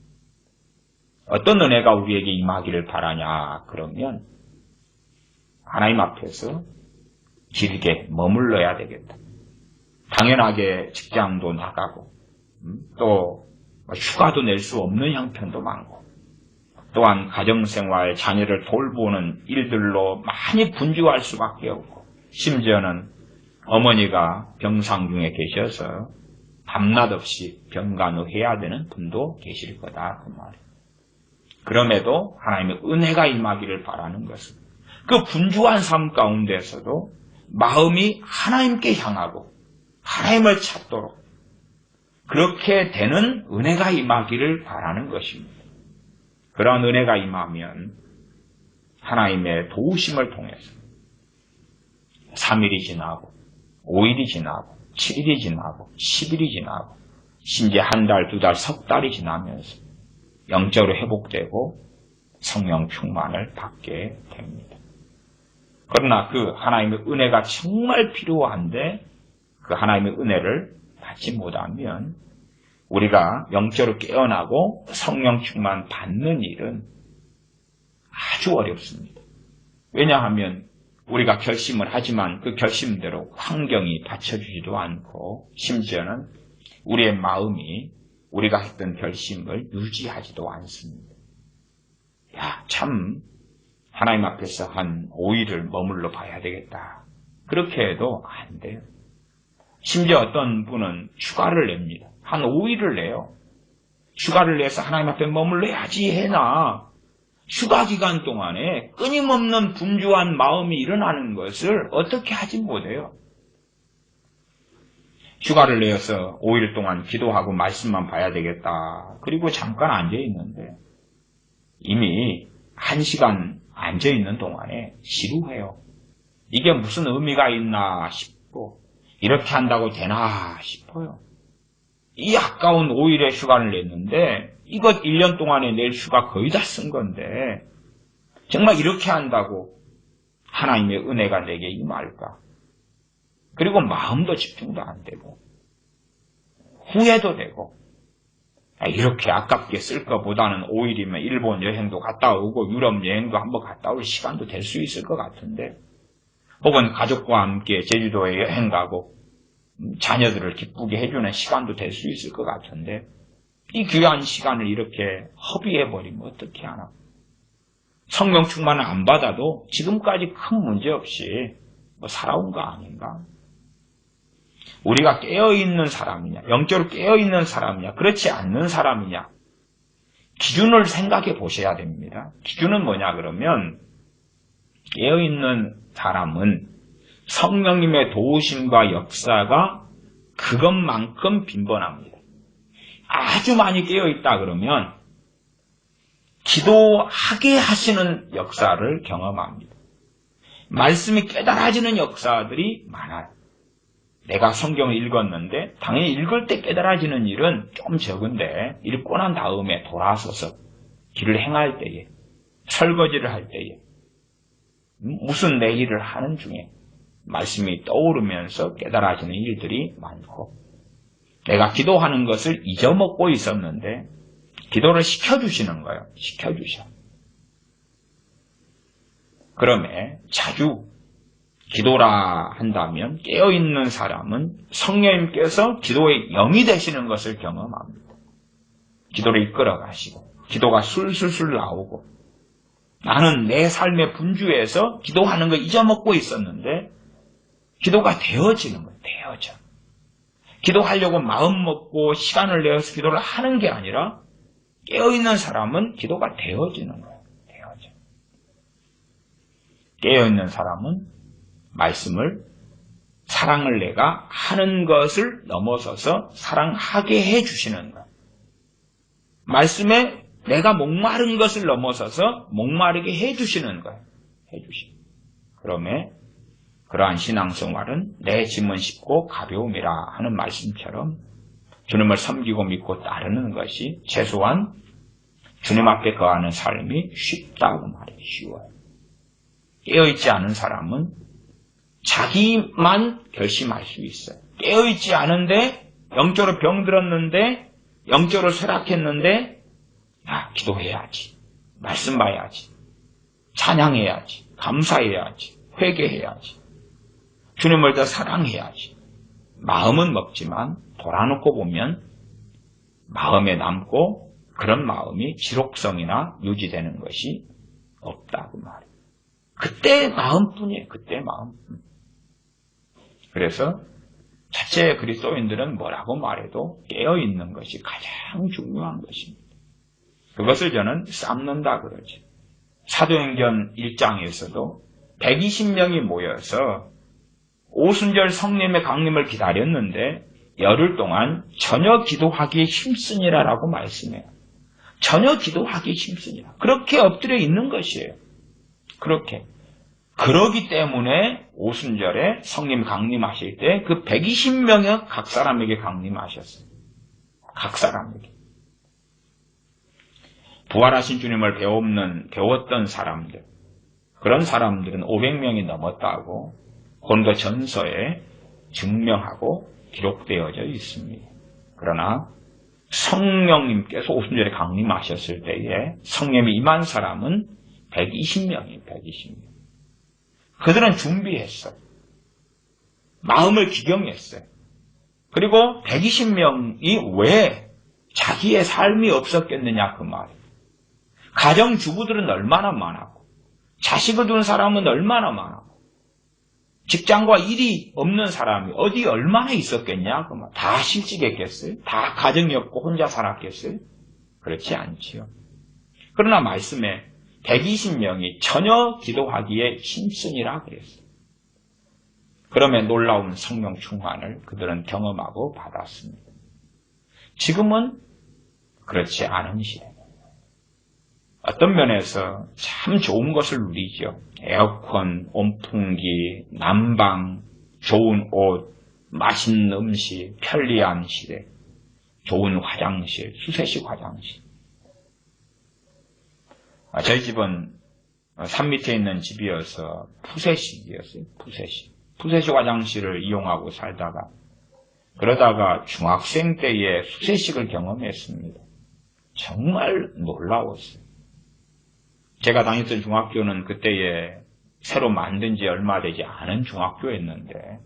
어떤 은혜가 우리에게 임하기를 바라냐 그러면 하나님 앞에서 길게 머물러야 되겠다. 당연하게 직장도 나가고 또 휴가도 낼 수 없는 형편도 많고, 또한 가정생활, 자녀를 돌보는 일들로 많이 분주할 수밖에 없고, 심지어는 어머니가 병상 중에 계셔서 밤낮 없이 병간호해야 되는 분도 계실 거다 그 말이에요. 그럼에도 하나님의 은혜가 임하기를 바라는 것은 그 분주한 삶 가운데서도 마음이 하나님께 향하고 하나님을 찾도록 그렇게 되는 은혜가 임하기를 바라는 것입니다. 그런 은혜가 임하면 하나님의 도우심을 통해서 3일이 지나고 5일이 지나고 7일이 지나고 10일이 지나고 심지어 한 달, 두 달, 석 달이 지나면서 영적으로 회복되고 성령 충만을 받게 됩니다. 그러나 그 하나님의 은혜가 정말 필요한데 그 하나님의 은혜를 받지 못하면 우리가 영적으로 깨어나고 성령 충만 받는 일은 아주 어렵습니다. 왜냐하면 우리가 결심을 하지만 그 결심대로 환경이 받쳐주지도 않고 심지어는 우리의 마음이 우리가 했던 결심을 유지하지도 않습니다. 참 하나님 앞에서 한 5일을 머물러 봐야 되겠다. 그렇게 해도 안 돼요. 심지어 어떤 분은 휴가를 냅니다. 한 5일을 내요. 휴가를 내서 하나님 앞에 머물러야지 해나 휴가 기간 동안에 끊임없는 분주한 마음이 일어나는 것을 어떻게 하지 못해요. 휴가를 내어서 5일 동안 기도하고 말씀만 봐야 되겠다. 그리고 잠깐 앉아있는데 이미 1시간 앉아있는 동안에 지루해요. 이게 무슨 의미가 있나 싶고 이렇게 한다고 되나 싶어요. 이 아까운 5일의 휴가를 냈는데 이것 1년 동안에 낼 휴가 거의 다 쓴 건데 정말 이렇게 한다고 하나님의 은혜가 내게 임할까? 그리고 마음도 집중도 안 되고 후회도 되고 이렇게 아깝게 쓸 것보다는 5일이면 일본 여행도 갔다 오고 유럽 여행도 한번 갔다 올 시간도 될 수 있을 것 같은데 혹은 가족과 함께 제주도에 여행 가고 자녀들을 기쁘게 해주는 시간도 될 수 있을 것 같은데 이 귀한 시간을 이렇게 허비해버리면 어떻게 하나. 성령 충만을 안 받아도 지금까지 큰 문제 없이 살아온 거 아닌가. 우리가 깨어있는 사람이냐, 영적으로 깨어있는 사람이냐, 그렇지 않는 사람이냐, 기준을 생각해 보셔야 됩니다. 기준은 뭐냐 그러면 깨어있는 사람은 성령님의 도우심과 역사가 그것만큼 빈번합니다. 아주 많이 깨어있다 그러면 기도하게 하시는 역사를 경험합니다. 말씀이 깨달아지는 역사들이 많아요. 내가 성경을 읽었는데 당연히 읽을 때 깨달아지는 일은 좀 적은데 읽고 난 다음에 돌아서서 길을 행할 때에 설거지를 할 때에 무슨 내 일을 하는 중에 말씀이 떠오르면서 깨달아지는 일들이 많고 내가 기도하는 것을 잊어먹고 있었는데 기도를 시켜주시는 거예요. 시켜주셔. 그러면 자주 기도라 한다면 깨어있는 사람은 성령님께서 기도의 영이 되시는 것을 경험합니다. 기도를 이끌어 가시고 기도가 술술술 나오고 나는 내 삶의 분주에서 기도하는 거 잊어먹고 있었는데 기도가 되어지는 거예요. 되어져. 기도하려고 마음 먹고 시간을 내어서 기도를 하는 게 아니라 깨어있는 사람은 기도가 되어지는 거예요. 되어져. 깨어있는 사람은 말씀을 사랑을 내가 하는 것을 넘어서서 사랑하게 해주시는 거예요. 말씀에 내가 목마른 것을 넘어서서 목마르게 해주시는 거예요. 해주시는 거예요. 그러면 그러한 신앙생활은 내 짐은 쉽고 가벼움이라 하는 말씀처럼 주님을 섬기고 믿고 따르는 것이 최소한 주님 앞에 거하는 삶이 쉽다고 말해요. 쉬워요. 깨어있지 않은 사람은 자기만 결심할 수 있어요. 깨어있지 않은데 영적으로 병들었는데 영적으로 쇠락했는데 기도해야지. 말씀 봐야지. 찬양해야지. 감사해야지. 회개해야지. 주님을 더 사랑해야지. 마음은 먹지만 돌아놓고 보면 마음에 남고 그런 마음이 지속성이나 유지되는 것이 없다고 말해요. 그때 마음뿐이에요. 그때 마음뿐. 그래서 자체 그리스도인들은 뭐라고 말해도 깨어있는 것이 가장 중요한 것입니다. 그것을 저는 쌓는다 그러죠. 사도행전 1장에서도 120명이 모여서 오순절 성령의 강림을 기다렸는데 열흘 동안 전혀 기도하기에 힘쓰니라라고 말씀해요. 전혀 기도하기에 힘쓰니라. 그렇게 엎드려 있는 것이에요. 그렇게. 그러기 때문에 오순절에 성령 강림하실 때 그 120명의 각 사람에게 강림하셨어요. 각 사람에게. 부활하신 주님을 배웠던 사람들, 그런 사람들은 500명이 넘었다고 고린도 전서에 증명하고 기록되어져 있습니다. 그러나 성령님께서 오순절에 강림하셨을 때에 성령이 임한 사람은 120명이에요. 120명. 그들은 준비했어요. 마음을 기경했어요. 그리고 120명이 왜 자기의 삶이 없었겠느냐 그 말이에요. 가정주부들은 얼마나 많았고 자식을 둔 사람은 얼마나 많았고 직장과 일이 없는 사람이 어디 얼마나 있었겠냐 그 말. 다 실직했겠어요? 다 가정이 없고 혼자 살았겠어요? 그렇지 않지요. 그러나 말씀에 120명이 전혀 기도하기에 힘쓰니라 그랬어요. 그러면 놀라운 성령 충만을 그들은 경험하고 받았습니다. 지금은 그렇지 않은 시대. 어떤 면에서 참 좋은 것을 누리죠. 에어컨, 온풍기, 난방, 좋은 옷, 맛있는 음식, 편리한 시대, 좋은 화장실, 수세식 화장실. 저희 집은 산 밑에 있는 집이어서 푸세식이었어요. 푸세식 화장실을 이용하고 살다가 그러다가 중학생 때에 수세식을 경험했습니다. 정말 놀라웠어요. 제가 다녔던 중학교는 그때에 새로 만든 지 얼마 되지 않은 중학교였는데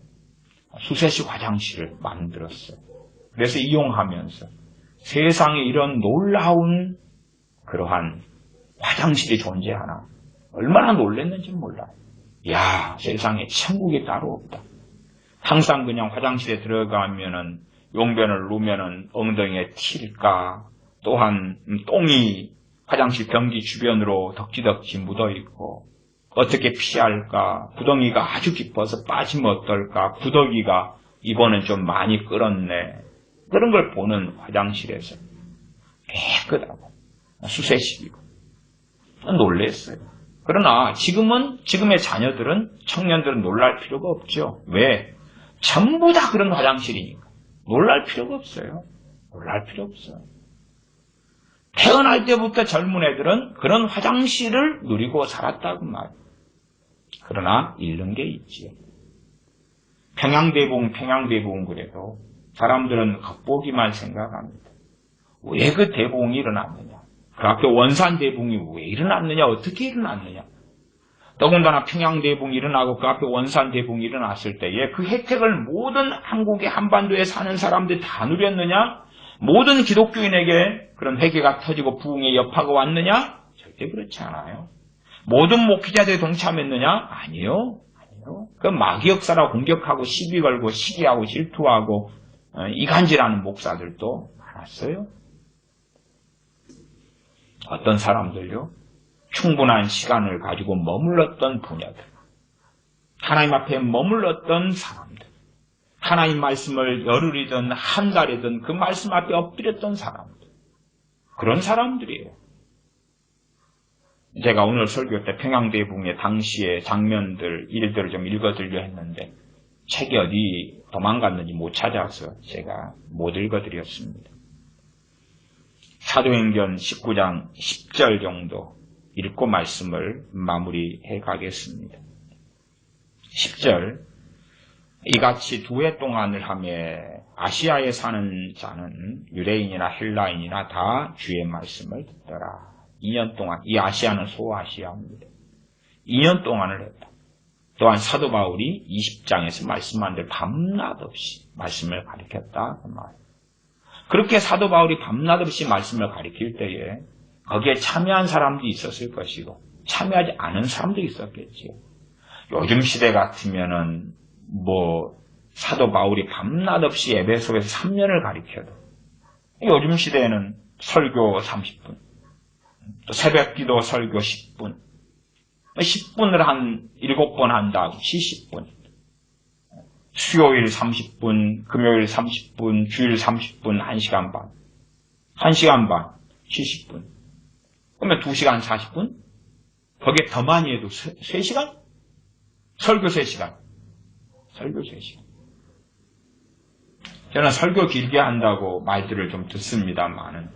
수세식 화장실을 만들었어요. 그래서 이용하면서 세상에 이런 놀라운 그러한 화장실이 존재하나 얼마나 놀랐는지 몰라요. 야, 세상에 천국이 따로 없다. 항상 그냥 화장실에 들어가면은 용변을 누면은 엉덩이에 튈까, 또한 똥이 화장실 변기 주변으로 덕지덕지 묻어있고 어떻게 피할까, 구덩이가 아주 깊어서 빠지면 어떨까, 구더기가 이번엔 좀 많이 끓었네, 그런 걸 보는 화장실에서 깨끗하고 수세식이고 놀랬어요. 그러나 지금의 자녀들은, 청년들은 놀랄 필요가 없죠. 왜? 전부 다 그런 화장실이니까. 놀랄 필요가 없어요. 놀랄 필요 없어요. 태어날 때부터 젊은 애들은 그런 화장실을 누리고 살았다고 말이에요. 그러나 잃는 게 있지요. 평양대봉 그래도 사람들은 겉보기만 생각합니다. 왜 그 대봉이 일어났느냐? 그 앞에 원산대봉이 왜 일어났느냐? 어떻게 일어났느냐? 더군다나 평양대봉이 일어나고 그 앞에 원산대봉이 일어났을 때에 그 혜택을 모든 한국의 한반도에 사는 사람들이 다 누렸느냐? 모든 기독교인에게 그런 회개가 터지고 부흥의 여파가 왔느냐? 절대 그렇지 않아요. 모든 목회자들이 동참했느냐? 아니요. 그 마귀 역사라고 공격하고 시비 걸고 시기하고 질투하고 이간질하는 목사들도 많았어요. 어떤 사람들요? 충분한 시간을 가지고 머물렀던 분야들, 하나님 앞에 머물렀던 사람들, 하나님 말씀을 열흘이든 한 달이든 그 말씀 앞에 엎드렸던 사람들, 그런 사람들이에요. 제가 오늘 설교 때 평양대붕의 당시의 장면들, 일들을 좀 읽어드리려 했는데 책이 어디 도망갔는지 못 찾아서 제가 못 읽어드렸습니다. 사도행전 19장 10절 정도 읽고 말씀을 마무리해 가겠습니다. 10절, 이같이 2해 동안을 하며 아시아에 사는 자는 유대인이나 헬라인이나 다 주의 말씀을 듣더라. 2년 동안, 이 아시아는 소아시아입니다. 2년 동안을 했다. 또한 사도 바울이 20장에서 말씀한 대로 밤낮 없이 말씀을 가르쳤다. 그 말. 그렇게 사도 바울이 밤낮 없이 말씀을 가르칠 때에 거기에 참여한 사람도 있었을 것이고 참여하지 않은 사람도 있었겠지요. 요즘 시대 같으면은 사도 바울이 밤낮 없이 에베소에서 3년을 가르쳐도 요즘 시대에는 설교 30분, 또 새벽기도 설교 10분, 10분을 한 7번 한다고 70분, 수요일 30분, 금요일 30분, 주일 30분, 1시간 반, 1시간 반, 70분. 그러면 2시간 40분? 거기에 더 많이 해도 3시간? 설교 3시간. 설교 3시간. 저는 설교 길게 한다고 말들을 좀 듣습니다만은,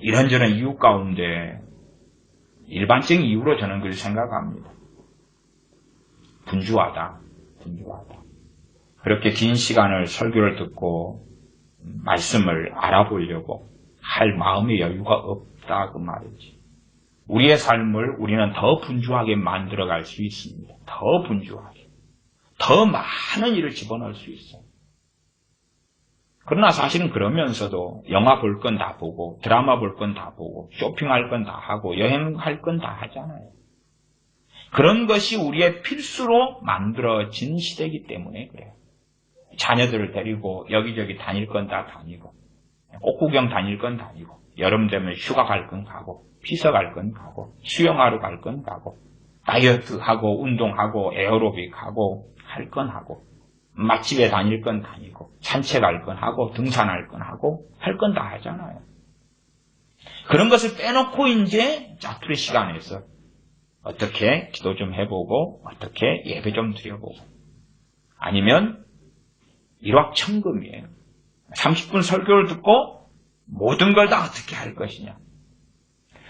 이런저런 이유 가운데 일반적인 이유로 저는 그렇게 생각합니다. 분주하다. 그렇게 긴 시간을 설교를 듣고 말씀을 알아보려고 할 마음의 여유가 없다 그 말이지. 우리의 삶을 우리는 더 분주하게 만들어갈 수 있습니다. 더 분주하게. 더 많은 일을 집어넣을 수 있어요. 그러나 사실은 그러면서도 영화 볼 건 다 보고 드라마 볼 건 다 보고 쇼핑할 건 다 하고 여행할 건 다 하잖아요. 그런 것이 우리의 필수로 만들어진 시대이기 때문에 그래요. 자녀들을 데리고 여기저기 다닐 건 다 다니고 꽃구경 다닐 건 다니고 여름 되면 휴가 갈 건 가고 피서 갈 건 가고 수영하러 갈 건 가고 다이어트하고 운동하고 에어로빅하고 할 건 하고 맛집에 다닐 건 다니고 산책할 건 하고 등산할 건 하고 할 건 다 하잖아요. 그런 것을 빼놓고 이제 자투리 시간에서 어떻게 기도 좀 해보고 어떻게 예배 좀 드려보고 아니면 일확천금이에요. 30분 설교를 듣고 모든 걸 다 어떻게 할 것이냐.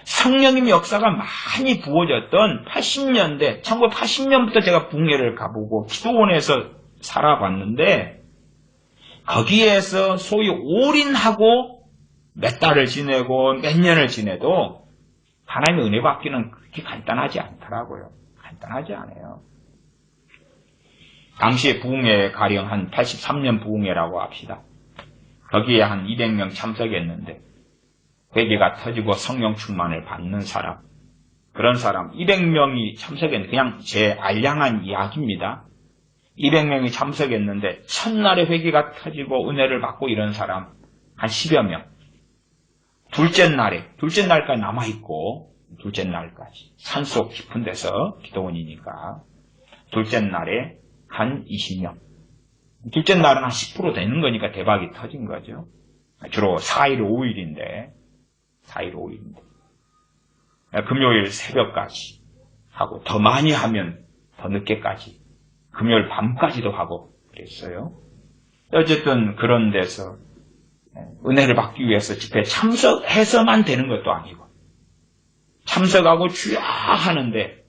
성령님의 역사가 많이 부어졌던 80년대 1980년부터 제가 북예를 가보고 기도원에서 살아봤는데 거기에서 소위 올인하고 몇 달을 지내고 몇 년을 지내도 하나님의 은혜 받기는 그렇게 간단하지 않더라고요. 간단하지 않아요. 당시에 부흥회 가령 한 83년 부흥회라고 합시다. 거기에 한 200명 참석했는데 회개가 터지고 성령 충만을 받는 사람, 그런 사람 200명이 참석했는데 그냥 제 알량한 이야기입니다. 200명이 참석했는데 첫날에 회개가 터지고 은혜를 받고 이런 사람 한 10여 명. 둘째 날까지 남아있고 둘째 날까지 산속 깊은 데서 기도원이니까 둘째 날에 한 20명. 둘째 날은 한 10% 되는 거니까 대박이 터진 거죠. 주로 4일 5일인데 금요일 새벽까지 하고 더 많이 하면 더 늦게까지 금요일 밤까지도 하고 그랬어요. 어쨌든 그런 데서 은혜를 받기 위해서 집회에 참석해서만 되는 것도 아니고 참석하고 주야 하는데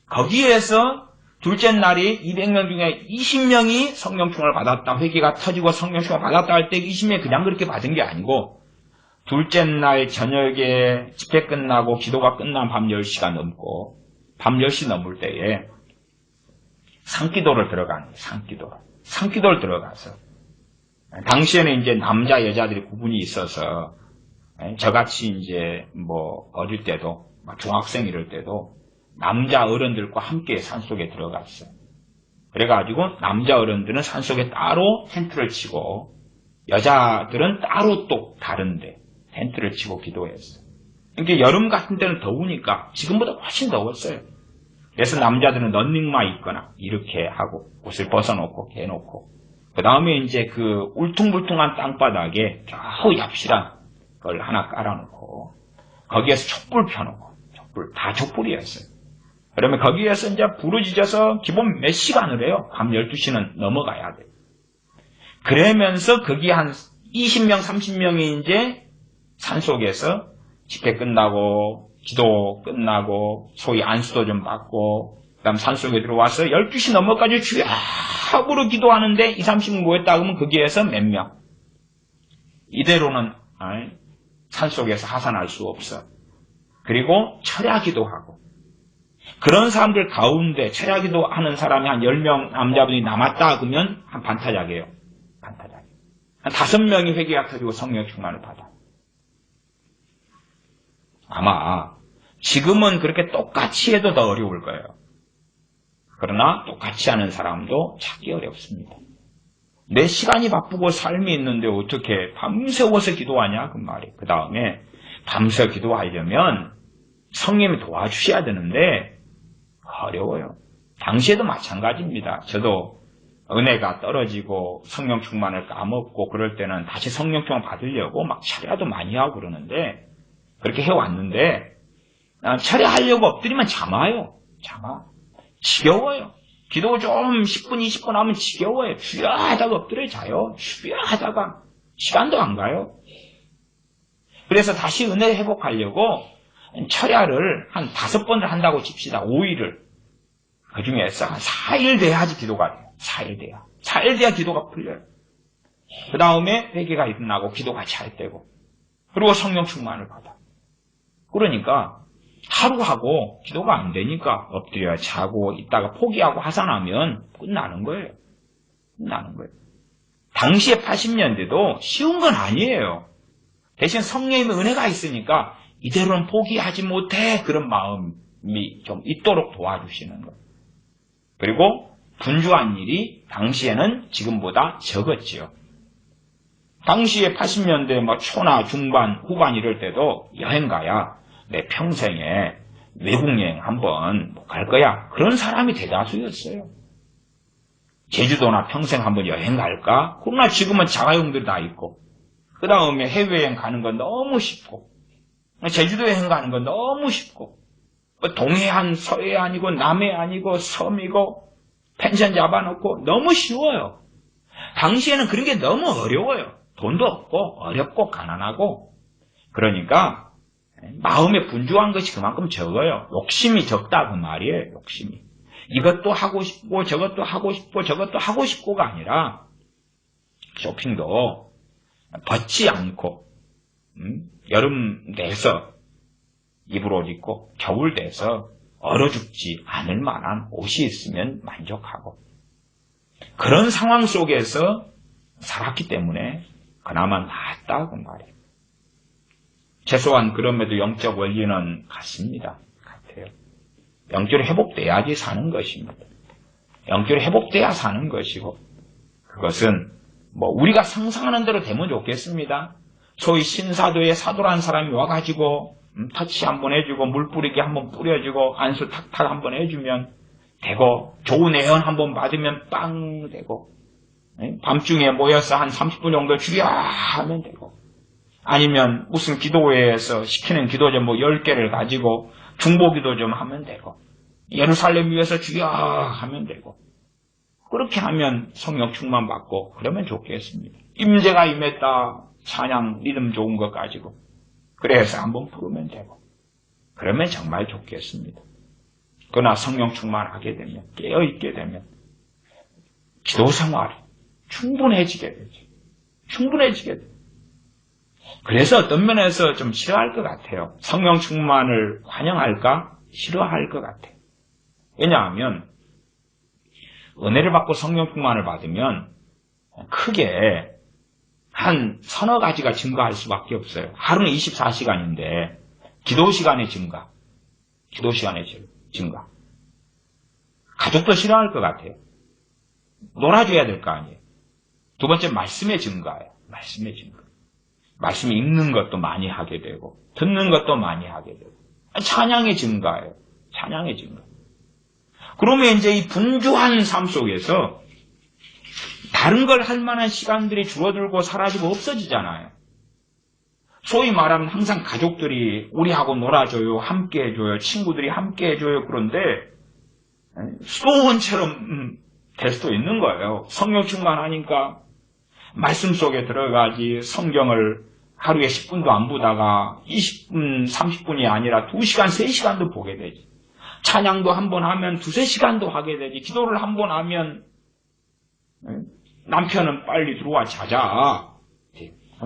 거기에서 둘째 날이 200명 중에 20명이 성령충을 받았다. 회개가 터지고 성령충을 받았다 할 때 20명이 그냥 그렇게 받은 게 아니고 둘째 날 저녁에 집회 끝나고 기도가 끝난 밤 10시가 넘고 밤 10시 넘을 때에 상기도를 들어가는 거예요. 상기도를 들어가서 당시에는 이제 남자 여자들이 구분이 있어서 저같이 이제 뭐 어릴 때도 중학생 이럴 때도 남자 어른들과 함께 산속에 들어갔어요. 그래가지고 남자 어른들은 산속에 따로 텐트를 치고 여자들은 따로 또 다른데 텐트를 치고 기도했어요. 이게 여름 같은 때는 더우니까 지금보다 훨씬 더웠어요. 그래서 남자들은 런닝마 입거나 이렇게 하고 옷을 벗어놓고 개놓고 그 다음에 이제 그 울퉁불퉁한 땅바닥에 겨우 얍실한 걸 하나 깔아놓고 거기에서 촛불 펴놓고 다 촛불이었어요. 그러면 거기에서 이제 부르짖어서 기본 몇 시간을 해요. 밤 12시는 넘어가야 돼요. 그러면서 거기 한 20명, 30명이 이제 산속에서 집회 끝나고 기도 끝나고 소위 안수도 좀 받고 그 다음 산속에 들어와서 12시 넘어까지 주야 하고로 기도하는데 20, 30명 모였다 그러면 거기에서 몇 명. 이대로는 산속에서 하산할 수 없어. 그리고 철야기도 하고 그런 사람들 가운데 철야기도 하는 사람이 한 10명 남자분이 남았다 그러면 한 반타작이에요. 반타작. 한 5명이 회개가 터지고 성령 충만을 받아. 아마 지금은 그렇게 똑같이 해도 더 어려울 거예요. 그러나 똑같이 하는 사람도 찾기 어렵습니다. 내 시간이 바쁘고 삶이 있는데 어떻게 밤새워서 기도하냐 그 말이에요. 그 다음에 밤새 기도하려면 성령이 도와주셔야 되는데 어려워요. 당시에도 마찬가지입니다. 저도 은혜가 떨어지고 성령 충만을 까먹고 그럴 때는 다시 성령 충만 받으려고 막 차례도 많이 하고 그러는데 그렇게 해왔는데 차례하려고 엎드리면 잠아요. 지겨워요. 기도 좀 10분 20분 하면 지겨워요. 주여 하다가 엎드려 자요. 주여 하다가 시간도 안 가요. 그래서 다시 은혜 회복하려고 철야를 한 5번을 한다고 칩시다. 5일을. 그 중에서 한 4일 돼야지 기도가 돼요. 4일 돼야 기도가 풀려요. 그 다음에 회개가 일어나고 기도가 잘 되고 그리고 성령 충만을 받아. 그러니까 하루 하고 기도가 안 되니까 엎드려 자고 있다가 포기하고 하산하면 끝나는 거예요. 당시에 80년대도 쉬운 건 아니에요. 대신 성령의 은혜가 있으니까 이대로는 포기하지 못해 그런 마음이 좀 있도록 도와주시는 거예요. 그리고 분주한 일이 당시에는 지금보다 적었지요. 당시에 80년대 초나 중반 후반 이럴 때도 여행 가야 내 평생에 외국 여행 한번 갈 거야. 그런 사람이 대다수였어요. 제주도나 평생 한번 여행 갈까? 그러나 지금은 자가용들이 다 있고 그 다음에 해외여행 가는 건 너무 쉽고 제주도 여행 가는 건 너무 쉽고 동해안, 서해안이고 남해안이고 섬이고 펜션 잡아놓고 너무 쉬워요. 당시에는 그런 게 너무 어려워요. 돈도 없고 어렵고 가난하고 그러니까 마음에 분주한 것이 그만큼 적어요. 욕심이 적다 그 말이에요. 욕심이. 이것도 하고 싶고 저것도 하고 싶고 저것도 하고 싶고가 아니라 쇼핑도 벗지 않고 여름 돼서 입을 옷 입고 겨울 돼서 얼어 죽지 않을 만한 옷이 있으면 만족하고 그런 상황 속에서 살았기 때문에 그나마 낫다 그 말이에요. 최소한 그럼에도 영적 원리는 같습니다. 같아요. 영적으로 회복돼야지 사는 것입니다. 영적으로 회복돼야 사는 것이고 그것은 우리가 상상하는 대로 되면 좋겠습니다. 소위 신사도에 사도란 사람이 와가지고 터치 한번 해주고 물 뿌리기 한번 뿌려주고 안수 탁탁 한번 해주면 되고 좋은 애연 한번 받으면 빵 되고 밤중에 모여서 한 30분 정도 주여 하면 되고 아니면 무슨 기도회에서 시키는 기도점 10개를 가지고 중보기도 좀 하면 되고 예루살렘 위에서 주여 하면 되고 그렇게 하면 성령 충만 받고 그러면 좋겠습니다. 임재가 임했다. 찬양 리듬 좋은 것 가지고 그래서 한번 부르면 되고 그러면 정말 좋겠습니다. 그러나 성령 충만하게 되면 깨어있게 되면 기도 생활이 충분해지게 되죠. 충분해지게 돼요. 그래서 어떤 면에서 좀 싫어할 것 같아요. 성령 충만을 환영할까? 싫어할 것 같아요. 왜냐하면 은혜를 받고 성령 충만을 받으면 크게 한 서너 가지가 증가할 수밖에 없어요. 하루는 24시간인데 기도 시간의 증가, 기도 시간의 증가. 가족도 싫어할 것 같아요. 놀아줘야 될 거 아니에요. 두 번째 말씀의 증가예요. 말씀의 증가. 말씀 읽는 것도 많이 하게 되고 듣는 것도 많이 하게 되고 찬양의 증가예요. 찬양의 증가. 그러면 이제 이 분주한 삶 속에서 다른 걸 할 만한 시간들이 줄어들고 사라지고 없어지잖아요. 소위 말하면 항상 가족들이 우리하고 놀아줘요, 함께 해줘요, 친구들이 함께 해줘요. 그런데 수도원처럼 될 수도 있는 거예요. 성령 충만하니까 말씀 속에 들어가지 성경을 하루에 10분도 안 보다가 20분, 30분이 아니라 2시간, 3시간도 보게 되지. 찬양도 한 번 하면 2-3시간도 하게 되지. 기도를 한 번 하면 남편은 빨리 들어와 자자.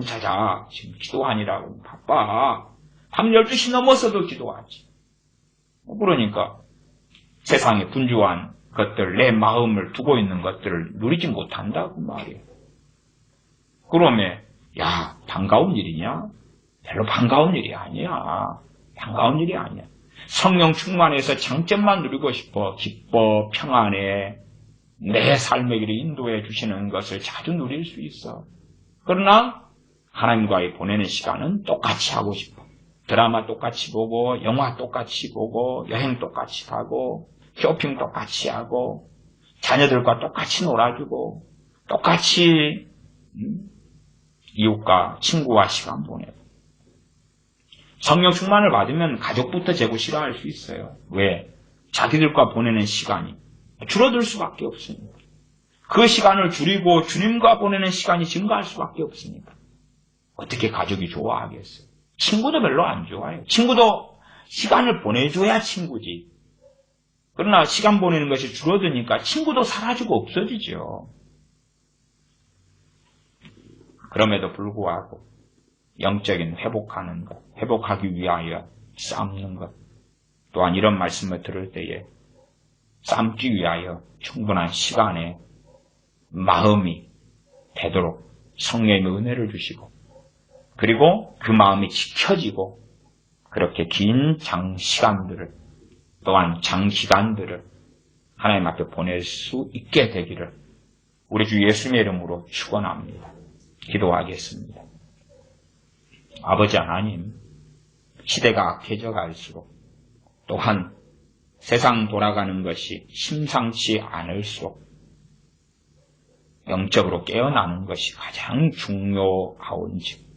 자자. 지금 기도하느라고 바빠. 밤 12시 넘어서도 기도하지. 그러니까 세상에 분주한 것들, 내 마음을 두고 있는 것들을 누리지 못한다고 말이에요. 그러면 야, 반가운 일이냐? 별로 반가운 일이 아니야. 반가운 일이 아니야. 성령 충만해서 장점만 누리고 싶어. 기뻐, 평안해. 내 삶의 길을 인도해 주시는 것을 자주 누릴 수 있어. 그러나 하나님과의 보내는 시간은 똑같이 하고 싶어. 드라마 똑같이 보고, 영화 똑같이 보고, 여행 똑같이 가고, 쇼핑 똑같이 하고, 자녀들과 똑같이 놀아주고, 똑같이 이웃과 친구와 시간 보내고. 성령 충만을 받으면 가족부터 재고 싫어할 수 있어요. 왜? 자기들과 보내는 시간이 줄어들 수밖에 없으니까. 그 시간을 줄이고 주님과 보내는 시간이 증가할 수밖에 없으니까. 어떻게 가족이 좋아하겠어요? 친구도 별로 안 좋아해요. 친구도 시간을 보내줘야 친구지. 그러나 시간 보내는 것이 줄어드니까 친구도 사라지고 없어지죠. 그럼에도 불구하고 영적인 회복하는 것, 회복하기 위하여 삶는 것, 또한 이런 말씀을 들을 때에 삶기 위하여 충분한 시간에 마음이 되도록 성령의 은혜를 주시고 그리고 그 마음이 지켜지고 그렇게 긴 장시간들을 또한 장기간들을 하나님 앞에 보낼 수 있게 되기를 우리 주 예수님의 이름으로 축원합니다. 기도하겠습니다. 아버지 하나님, 시대가 악해져 갈수록 또한 세상 돌아가는 것이 심상치 않을수록 영적으로 깨어나는 것이 가장 중요하온지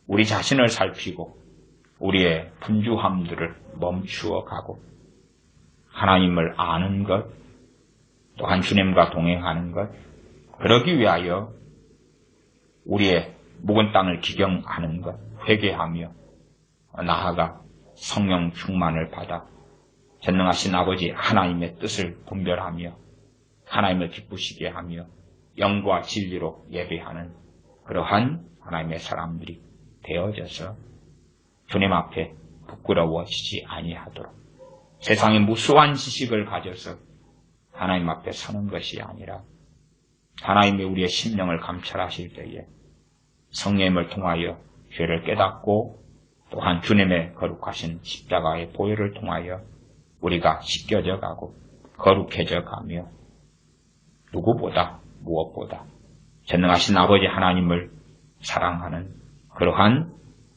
우리 자신을 살피고 우리의 분주함들을 멈추어 가고 하나님을 아는 것 또한 주님과 동행하는 것 그러기 위하여 우리의 묵은 땅을 기경하는 것 회개하며 나아가 성령 충만을 받아 전능하신 아버지 하나님의 뜻을 분별하며 하나님을 기쁘시게 하며 영과 진리로 예배하는 그러한 하나님의 사람들이 되어져서 주님 앞에 부끄러워지지 아니하도록 세상의 무수한 지식을 가져서 하나님 앞에 서는 것이 아니라 하나님이 우리의 심령을 감찰하실 때에 성령님을 통하여 죄를 깨닫고 또한 주님의 거룩하신 십자가의 보혈을 통하여 우리가 씻겨져 가고 거룩해져 가며 누구보다 무엇보다 전능하신 아버지 하나님을 사랑하는 그러한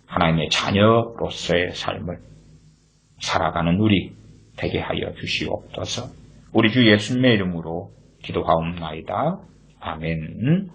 하나님의 자녀로서의 삶을 살아가는 우리 되게 하여 주시옵소서. 우리 주 예수님의 이름으로 기도하옵나이다. 아멘.